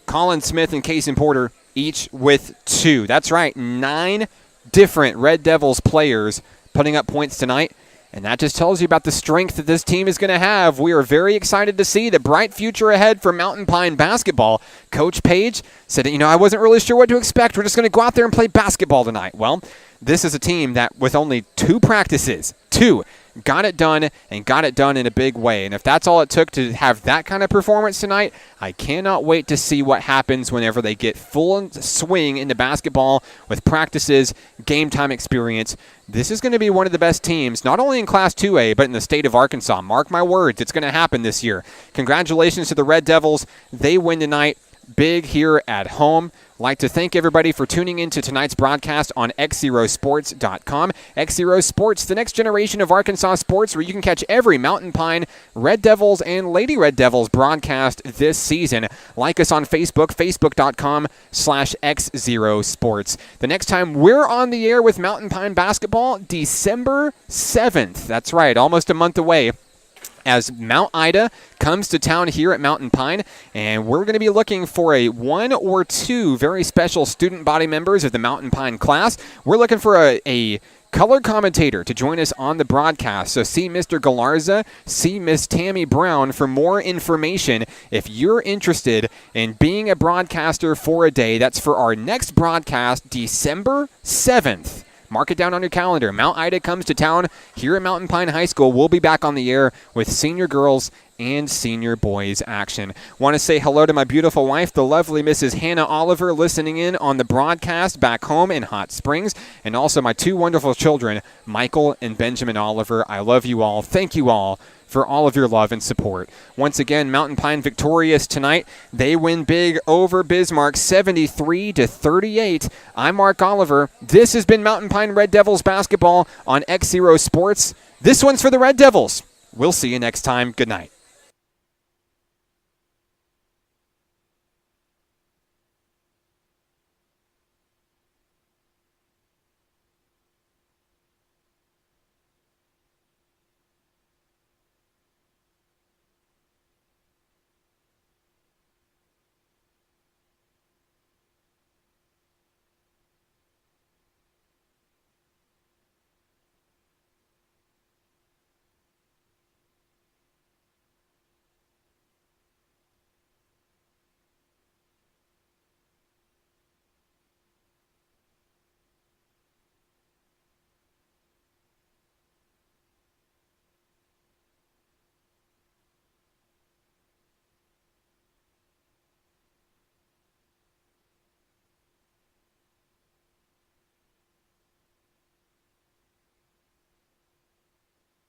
Colin Smith and Casey Porter each with 2. That's right, 9 different Red Devils players putting up points tonight. And that just tells you about the strength that this team is going to have. We are very excited to see the bright future ahead for Mountain Pine basketball. Coach Page said, I wasn't really sure what to expect. We're just going to go out there and play basketball tonight. Well, this is a team that with only 2 practices, got it done and got it done in a big way. And if that's all it took to have that kind of performance tonight, I cannot wait to see what happens whenever they get full swing into basketball with practices, game time experience. This is going to be one of the best teams, not only in Class 2A, but in the state of Arkansas. Mark my words, it's going to happen this year. Congratulations to the Red Devils. They win tonight big here at home. Like to thank everybody for tuning in to tonight's broadcast on XZeroSports.com. XZero Sports, the next generation of Arkansas sports, where you can catch every Mountain Pine Red Devils and Lady Red Devils broadcast this season. Like us on Facebook, Facebook.com/XZero Sports. The next time we're on the air with Mountain Pine basketball, December 7th. That's right, almost a month away, as Mount Ida comes to town here at Mountain Pine, and we're going to be looking for a 1 or 2 very special student body members of the Mountain Pine class. We're looking for a color commentator to join us on the broadcast. So see Mr. Galarza, see Miss Tammy Brown for more information. If you're interested in being a broadcaster for a day, that's for our next broadcast, December 7th. Mark it down on your calendar. Mount Ida comes to town here at Mountain Pine High School. We'll be back on the air with senior girls and senior boys action. Want to say hello to my beautiful wife, the lovely Mrs. Hannah Oliver, listening in on the broadcast back home in Hot Springs, and also my 2 wonderful children, Michael and Benjamin Oliver. I love you all. Thank you all for all of your love and support. Once again, Mountain Pine victorious tonight. They win big over Bismarck, 73-38. I'm Mark Oliver. This has been Mountain Pine Red Devils basketball on XZero Sports. This one's for the Red Devils. We'll see you next time. Good night.